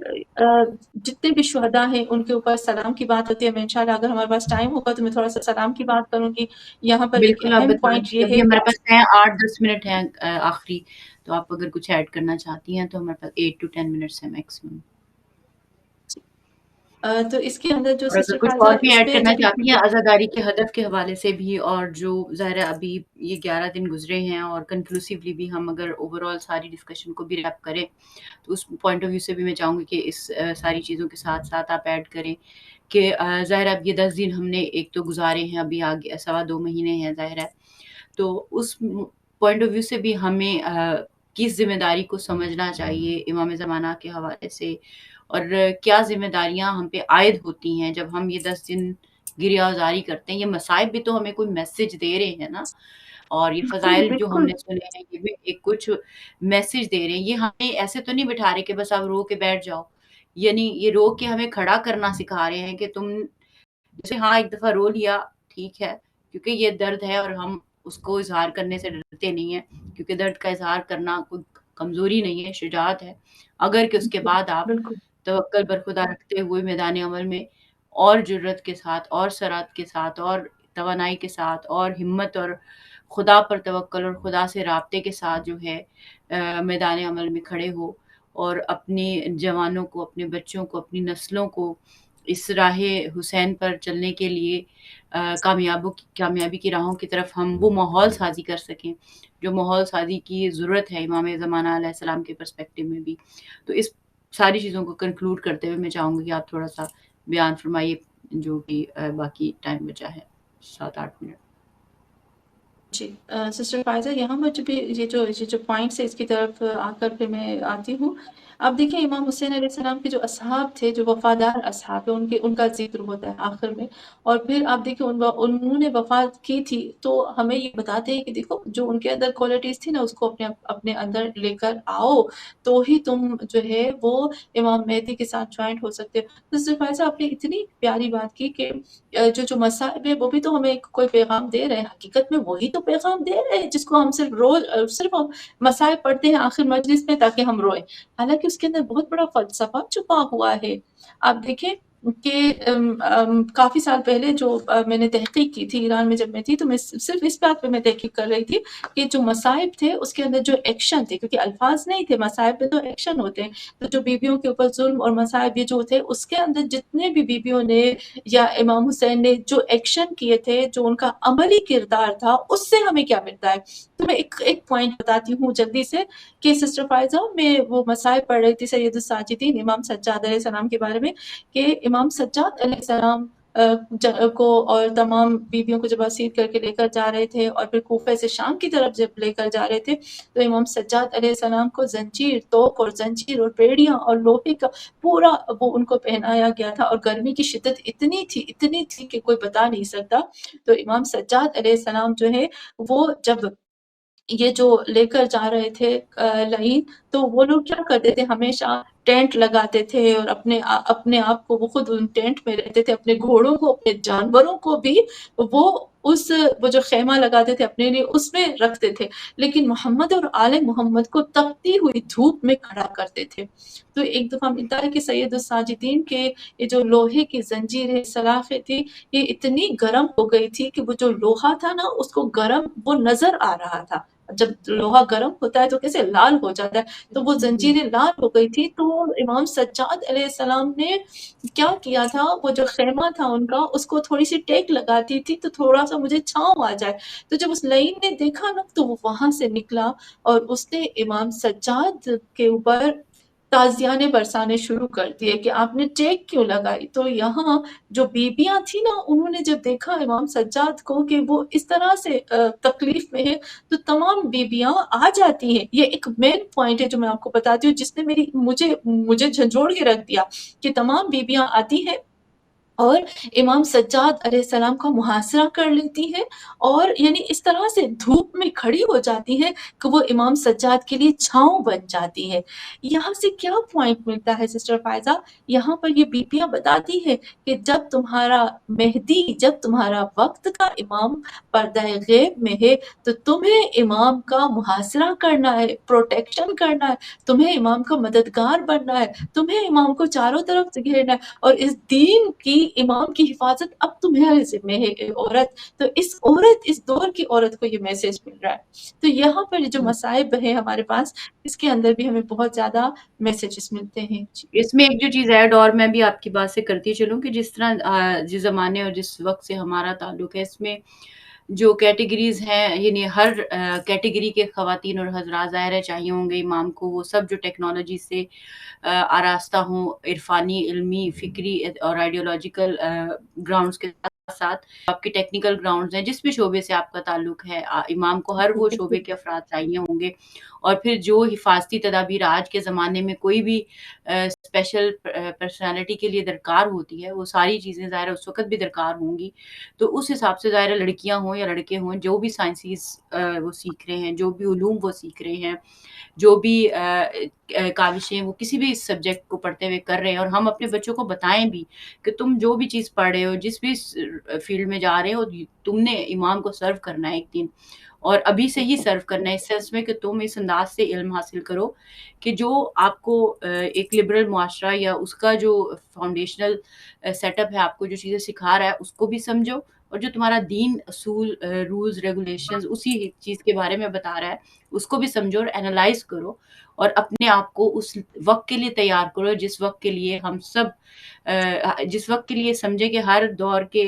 جتنے بھی شہداء ہیں ان کے اوپر سلام کی بات ہوتی ہے. میں انشاءاللہ اگر ہمارے پاس ٹائم ہوگا تو میں تھوڑا سا سلام کی بات کروں گی. یہاں پر ایک بالکل آپ اہم بتا پوائنٹ دیجیے، یہ ابھی ہے ہمارے کہ پاس ہیں 8-10 منٹ ہیں آخری، تو آپ اگر کچھ ایڈ کرنا چاہتی ہیں تو ہمارے پاس 8 to 10 منٹس ہیں میکسیمم. تو اس کے اندر جو اور اگر سسٹر کچھ فائزہ اور بھی اس ایڈ پہ کرنا جب چاہتی ہیں عزاداری کے ہدف کے حوالے سے بھی، اور جو ظاہر ابھی یہ 11 دن گزرے ہیں اور کنکلوسیولی بھی ہم اگر اوور آل ساری ڈسکشن کو بھی ریپ کریں تو اس پوائنٹ آف ویو سے بھی میں چاہوں گی کہ اس ساری چیزوں کے ساتھ ساتھ آپ ایڈ کریں کہ ظاہر اب یہ 10 دن ہم نے ایک تو گزارے ہیں، ابھی آگے 2.25 مہینے ہیں ظاہر ہے، تو اس پوائنٹ آف ویو سے بھی ہمیں کس ذمہ داری کو سمجھنا چاہیے امام زمانہ کے حوالے سے، اور کیا ذمہ داریاں ہم پہ عائد ہوتی ہیں جب ہم یہ 10 دن گریہ آزاری کرتے ہیں. یہ مصائب بھی تو ہمیں کوئی میسج دے رہے ہیں نا، اور یہ بالکل فضائل جو ہم بالکل نے سنے ہیں یہ بھی ایک کچھ میسج دے رہے ہیں. یہ ہمیں ایسے تو نہیں بٹھا رہے کہ بس آپ رو کے بیٹھ جاؤ، یعنی یہ رو کے ہمیں کھڑا کرنا سکھا رہے ہیں کہ تم جیسے ہاں ایک دفعہ رو لیا ٹھیک ہے، کیونکہ یہ درد ہے اور ہم اس کو اظہار کرنے سے ڈرتے نہیں ہیں، کیونکہ درد کا اظہار کرنا کوئی کمزوری نہیں ہے، شجاعت ہے. اگر کہ اس کے بعد آپ بالکل توکل بر خدا رکھتے ہوئے میدان عمل میں اور جرت کے ساتھ اور سرعت کے ساتھ اور توانائی کے ساتھ اور ہمت اور خدا پر توکل اور خدا سے رابطے کے ساتھ جو ہے میدان عمل میں کھڑے ہو اور اپنے جوانوں کو، اپنے بچوں کو، اپنی نسلوں کو اس راہ حسین پر چلنے کے لیے کامیابی کی راہوں کی طرف ہم وہ ماحول سازی کر سکیں جو ماحول سازی کی ضرورت ہے امام زمانہ علیہ السلام کے پرسپیکٹو میں بھی. تو اس ساری چیزوں کو کنکلوڈ کرتے ہوئے میں چاہوں گی کہ آپ تھوڑا سا بیان فرمائیے جو بھی باقی ٹائم بچا ہے 7-8 منٹ. جی سسٹر فائزہ یہاں پر جو بھی یہ جو پوائنٹس ہے اس کی طرف آ کر پھر میں آتی ہوں. اب دیکھیں امام حسین علیہ السلام کے جو اصحاب تھے، جو وفادار اصحاب ہیں، ان کا ذکر ہوتا ہے آخر میں. اور پھر آپ دیکھیں انہوں نے وفات کی تھی تو ہمیں یہ بتاتے ہیں کہ دیکھو جو ان کے اندر کوالٹیز تھی نا اس کو اپنے اندر لے کر آؤ تو ہی تم جو ہے وہ امام مہدی کے ساتھ جوائنٹ ہو سکتے ہو. سسٹر فائزہ آپ نے اتنی پیاری بات کی کہ جو مصائب ہے وہ بھی تو ہمیں کوئی پیغام دے رہے ہیں، حقیقت میں وہی تو پیغام دے رہے ہیں جس کو ہم صرف مصائب پڑھتے ہیں آخر مجلس میں تاکہ ہم روئیں، حالانکہ اس کے اندر بہت بڑا فلسفہ چھپا ہوا ہے. آپ دیکھیں کہ کافی سال پہلے جو میں نے تحقیق کی تھی ایران میں جب میں تھی، تو میں صرف اس بات پہ میں تحقیق کر رہی تھی کہ جو مصائب تھے اس کے اندر جو ایکشن تھے، کیونکہ الفاظ نہیں تھے، مصائب میں تو ایکشن ہوتے ہیں. تو جو بیویوں کے اوپر ظلم اور مصائب یہ جو تھے اس کے اندر جتنے بھی بیویوں نے یا امام حسین نے جو ایکشن کیے تھے، جو ان کا عملی کردار تھا، اس سے ہمیں کیا ملتا ہے. تو میں ایک پوائنٹ بتاتی ہوں جلدی سے کہ سسٹر فائزہ میں وہ مصائب پڑھ رہی تھی سید الساجدین امام سجاد علیہ السلام کے بارے میں کہ امام سجاد علیہ السلام کو اور تمام بیویوں کو جب اسیر کر کے لے کر جا رہے تھے اور پھر کوفہ سے شام کی طرف جب لے کر جا رہے تھے تو امام سجاد علیہ السلام کو زنجیر، توق اور زنجیر اور بیڑیاں اور لوہے کا پورا وہ ان کو پہنایا گیا تھا، اور گرمی کی شدت اتنی تھی کہ کوئی بتا نہیں سکتا. تو امام سجاد علیہ السلام جو ہے وہ جب یہ جو لے کر جا رہے تھے لعین، تو وہ لوگ کیا کرتے تھے، ہمیشہ ٹینٹ لگاتے تھے اور اپنے آپ کو وہ خود ان ٹینٹ میں رہتے تھے، اپنے گھوڑوں کو، اپنے جانوروں کو بھی وہ جو خیمہ لگاتے تھے اپنے لیے اس میں رکھتے تھے، لیکن محمد اور آل محمد کو تپتی ہوئی دھوپ میں کھڑا کرتے تھے. تو ایک دفعہ ملتا ہے کہ سید الساجدین کے یہ جو لوہے کی زنجیریں سلاخیں تھی یہ اتنی گرم ہو گئی تھی کہ وہ جو لوہا تھا نا اس کو گرم وہ نظر آ رہا تھا. جب لوہا گرم ہوتا ہے تو کیسے لال ہو جاتا ہے، تو وہ زنجیریں لال ہو گئی تھی. تو امام سجاد علیہ السلام نے کیا کیا تھا، وہ جو خیمہ تھا ان کا اس کو تھوڑی سی ٹیک لگاتی تھی تو تھوڑا سا مجھے چھاؤں آ جائے. تو جب اس لعین نے دیکھا نا تو وہ وہاں سے نکلا اور اس نے امام سجاد کے اوپر تازیانے برسانے شروع کر دیے کہ آپ نے ٹیک کیوں لگائی. تو یہاں جو بیبیاں تھیں نا انہوں نے جب دیکھا امام سجاد کو کہ وہ اس طرح سے تکلیف میں ہے تو تمام بیبیاں آ جاتی ہیں. یہ ایک مین پوائنٹ ہے جو میں آپ کو بتاتی ہوں جس نے مجھے جھنجھوڑ کے رکھ دیا کہ تمام بیبیاں آتی ہیں اور امام سجاد علیہ السلام کا محاصرہ کر لیتی ہے، اور یعنی اس طرح سے دھوپ میں کھڑی ہو جاتی ہے کہ وہ امام سجاد کے لیے چھاؤں بن جاتی ہے۔ یہاں سے کیا پوائنٹ ملتا ہے سسٹر فائزہ؟ یہاں پر یہ بیبیاں بتاتی ہے کہ جب تمہارا مہدی، جب تمہارا وقت کا امام پردہ غیب میں ہے تو تمہیں امام کا محاصرہ کرنا ہے، پروٹیکشن کرنا ہے، تمہیں امام کا مددگار بننا ہے، تمہیں امام کو چاروں طرف سے گھیرنا ہے، اور اس دین کی، امام کی حفاظت اب تمہارے ذمہ ہے کہ عورت، تو اس عورت، اس دور کی عورت کو یہ میسج مل رہا ہے۔ تو یہاں پر جو مصائب ہے ہمارے پاس، اس کے اندر بھی ہمیں بہت زیادہ میسیجز ملتے ہیں۔ جی اس میں ایک جو چیز ایڈ اور میں بھی آپ کی بات سے کرتی چلوں کہ جس طرح جس زمانے اور جس وقت سے ہمارا تعلق ہے، اس میں جو کیٹیگریز ہیں، یعنی ہر کیٹیگری کے خواتین اور حضرات ظاہر ہے چاہیے ہوں گے امام کو، وہ سب جو ٹیکنالوجی سے آراستہ ہوں، عرفانی، علمی، فکری اور آئیڈیولوجیکل گراؤنڈز کے ساتھ آپ کے ٹیکنیکل گراؤنڈز ہیں، جس بھی شعبے سے آپ کا تعلق ہے، امام کو ہر وہ شعبے کے افراد چاہیے ہوں گے۔ اور پھر جو حفاظتی تدابیر آج کے زمانے میں کوئی بھی اسپیشل پرسنالٹی کے لیے درکار ہوتی ہے، وہ ساری چیزیں ظاہر اس وقت بھی درکار ہوں گی۔ تو اس حساب سے ظاہر لڑکیاں ہوں یا لڑکے ہوں، جو بھی سائنسز وہ سیکھ رہے ہیں، جو بھی علوم وہ سیکھ رہے ہیں، جو بھی کاوشیں وہ کسی بھی سبجیکٹ کو پڑھتے ہوئے کر رہے ہیں، اور ہم اپنے بچوں کو بتائیں بھی کہ تم جو بھی چیز پڑھ رہے ہو، جس بھی فیلڈ میں جا رہے ہو، تم نے امام کو سرو کرنا ہے ایک دن، اور ابھی سے ہی سرو کرنا ہے، اس سینس میں کہ تم اس انداز سے علم حاصل کرو کہ جو آپ کو ایک لبرل معاشرہ یا اس کا جو فاؤنڈیشنل سیٹ اپ ہے، آپ کو جو چیزیں سکھا رہا ہے اس کو بھی سمجھو، اور جو تمہارا دین، اصول، رولز، ریگولیشنز اسی چیز کے بارے میں بتا رہا ہے اس کو بھی سمجھو اور اینالائز کرو، اور اپنے آپ کو اس وقت کے لیے تیار کرو جس وقت کے لیے ہم سب جس وقت کے لیے سمجھے کہ ہر دور کے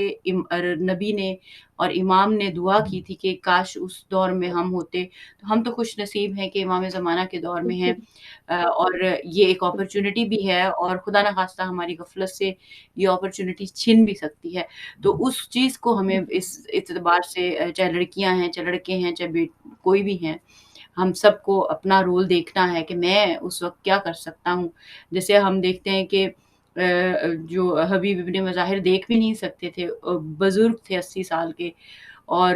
نبی نے اور امام نے دعا کی تھی کہ کاش اس دور میں ہم ہوتے، تو ہم تو خوش نصیب ہیں کہ امام زمانہ کے دور میں ہیں، اور یہ ایک اپرچونٹی بھی ہے، اور خدا نخواستہ ہماری غفلت سے یہ اپرچونٹی چھن بھی سکتی ہے۔ تو اس چیز کو ہمیں اس اعتبار سے چاہے لڑکیاں ہیں، چاہے لڑکے ہیں، چاہے کوئی بھی ہیں، ہم سب کو اپنا رول دیکھنا ہے کہ میں اس وقت کیا کر سکتا ہوں۔ جیسے ہم دیکھتے ہیں کہ جو حبیب ابن مظاہر دیکھ بھی نہیں سکتے تھے، بزرگ تھے 80 سال کے، اور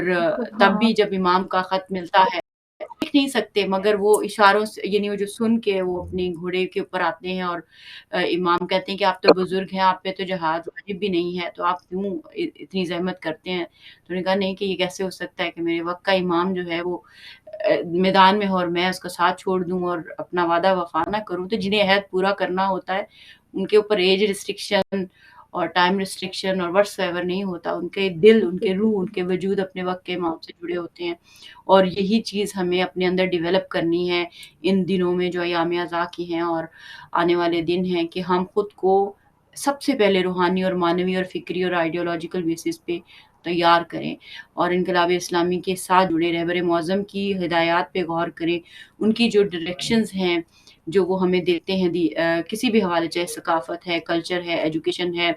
تب ہاں، بھی جب امام کا خط ملتا ہے دیکھ نہیں سکتے، مگر وہ اشاروں سے، یعنی وہ جو سن کے وہ اپنے گھوڑے کے اوپر آتے ہیں، اور امام کہتے ہیں کہ آپ تو بزرگ ہیں، آپ پہ تو جہاد واجب بھی نہیں ہے، تو آپ کیوں اتنی زحمت کرتے ہیں؟ تو انہوں نے کہا نہیں، کہ یہ کیسے ہو سکتا ہے کہ میرے وقت کا امام جو ہے وہ میدان میں ہو اور میں اس کا ساتھ چھوڑ دوں اور اپنا وعدہ وفا نہ کروں۔ تو جنہیں عہد پورا کرنا ہوتا ہے ان کے اوپر ایج ریسٹرکشن اور ٹائم ریسٹرکشن اور وٹس ایور نہیں ہوتا، ان کے دل، ان کے روح، ان کے وجود اپنے وقت کے امام سے جڑے ہوتے ہیں، اور یہی چیز ہمیں اپنے اندر ڈیولپ کرنی ہے ان دنوں میں جو ایام اعزاء کی ہیں اور آنے والے دن ہیں، کہ ہم خود کو سب سے پہلے روحانی اور معنوی اور فکری اور آئیڈیولوجیکل بیسس پہ تیار کریں، اور انقلاب اسلامی کے ساتھ جڑے رہبر معظم کی ہدایات پہ غور کریں، ان کی جو ڈائریکشنز ہیں جو وہ ہمیں دیتے ہیں، کسی بھی حوالے، چاہے ثقافت ہے، کلچر ہے، ایجوکیشن ہے،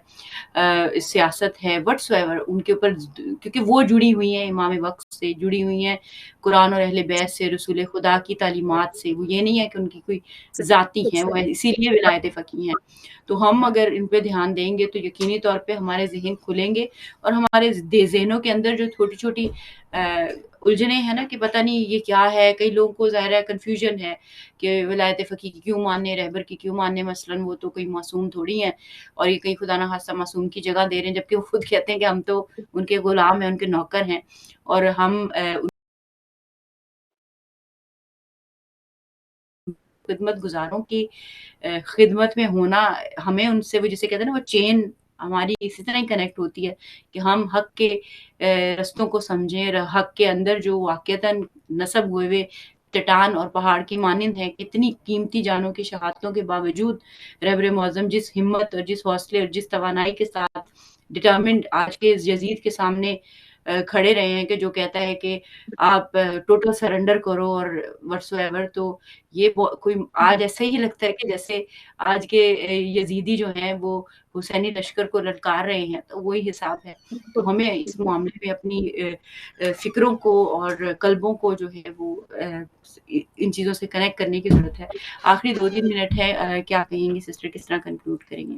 سیاست ہے، وٹس ایور، ان کے اوپر، کیونکہ وہ جڑی ہوئی ہیں امام وقت سے، جڑی ہوئی ہیں قرآن اور اہل بیت سے، رسول خدا کی تعلیمات سے، وہ یہ نہیں ہے کہ ان کی کوئی ذاتی ہیں، وہ اسی لیے ولایت فقیہ ہیں۔ تو ہم اگر ان پہ دھیان دیں گے تو یقینی طور پہ ہمارے ذہن کھلیں گے، اور ہمارے ذہنوں کے اندر جو چھوٹی چھوٹی الجھنیں ہیں نا کہ پتہ نہیں یہ کیا ہے، کئی لوگوں کو ظاہر ہے کنفیوژن ہے کہ ولایت فقیہ کی کیوں ماننے، رہبر کی کیوں ماننے، مثلاً وہ تو کوئی معصوم تھوڑی ہیں، اور یہ کہیں خدا نہ خواستہ معصوم کی جگہ دے رہے ہیں، جبکہ وہ خود کہتے ہیں کہ ہم تو ان کے غلام ہیں، ان کے نوکر ہیں، اور ہم خدمت گزاروں کی خدمت میں ہونا، ہمیں ان سے، وہ جسے کہتے ہیں نا، وہ چین ہماری اسی طرح ہی کنیکٹ ہوتی ہے کہ ہم حق کے رستوں کو سمجھیں، اور حق کے اندر جو واقعتاً نصب ہوئے ہوئے چٹان اور پہاڑ کی مانند ہیں، اتنی قیمتی جانوں کی شہادتوں کے باوجود رہبر معظم جس ہمت اور جس حوصلے اور جس توانائی کے ساتھ ڈٹرمنٹ آج کے اس یزید کے سامنے کھڑے رہے ہیں، کہ جو کہتا ہے کہ آپ ٹوٹل سرنڈر کرو اور وٹس ایور، تو یہ کوئی آج ایسا ہی لگتا ہے کہ جیسے آج کے یزیدی جو ہیں وہ حسینی لشکر کو للکار رہے ہیں، تو وہی حساب ہے۔ تو ہمیں اس معاملے میں اپنی فکروں کو اور قلبوں کو جو ہے وہ ان چیزوں سے کنیکٹ کرنے کی ضرورت ہے۔ آخری 2-3 منٹ ہے، کیا کہیں گی سسٹر، کس طرح کنکلوڈ کریں گے؟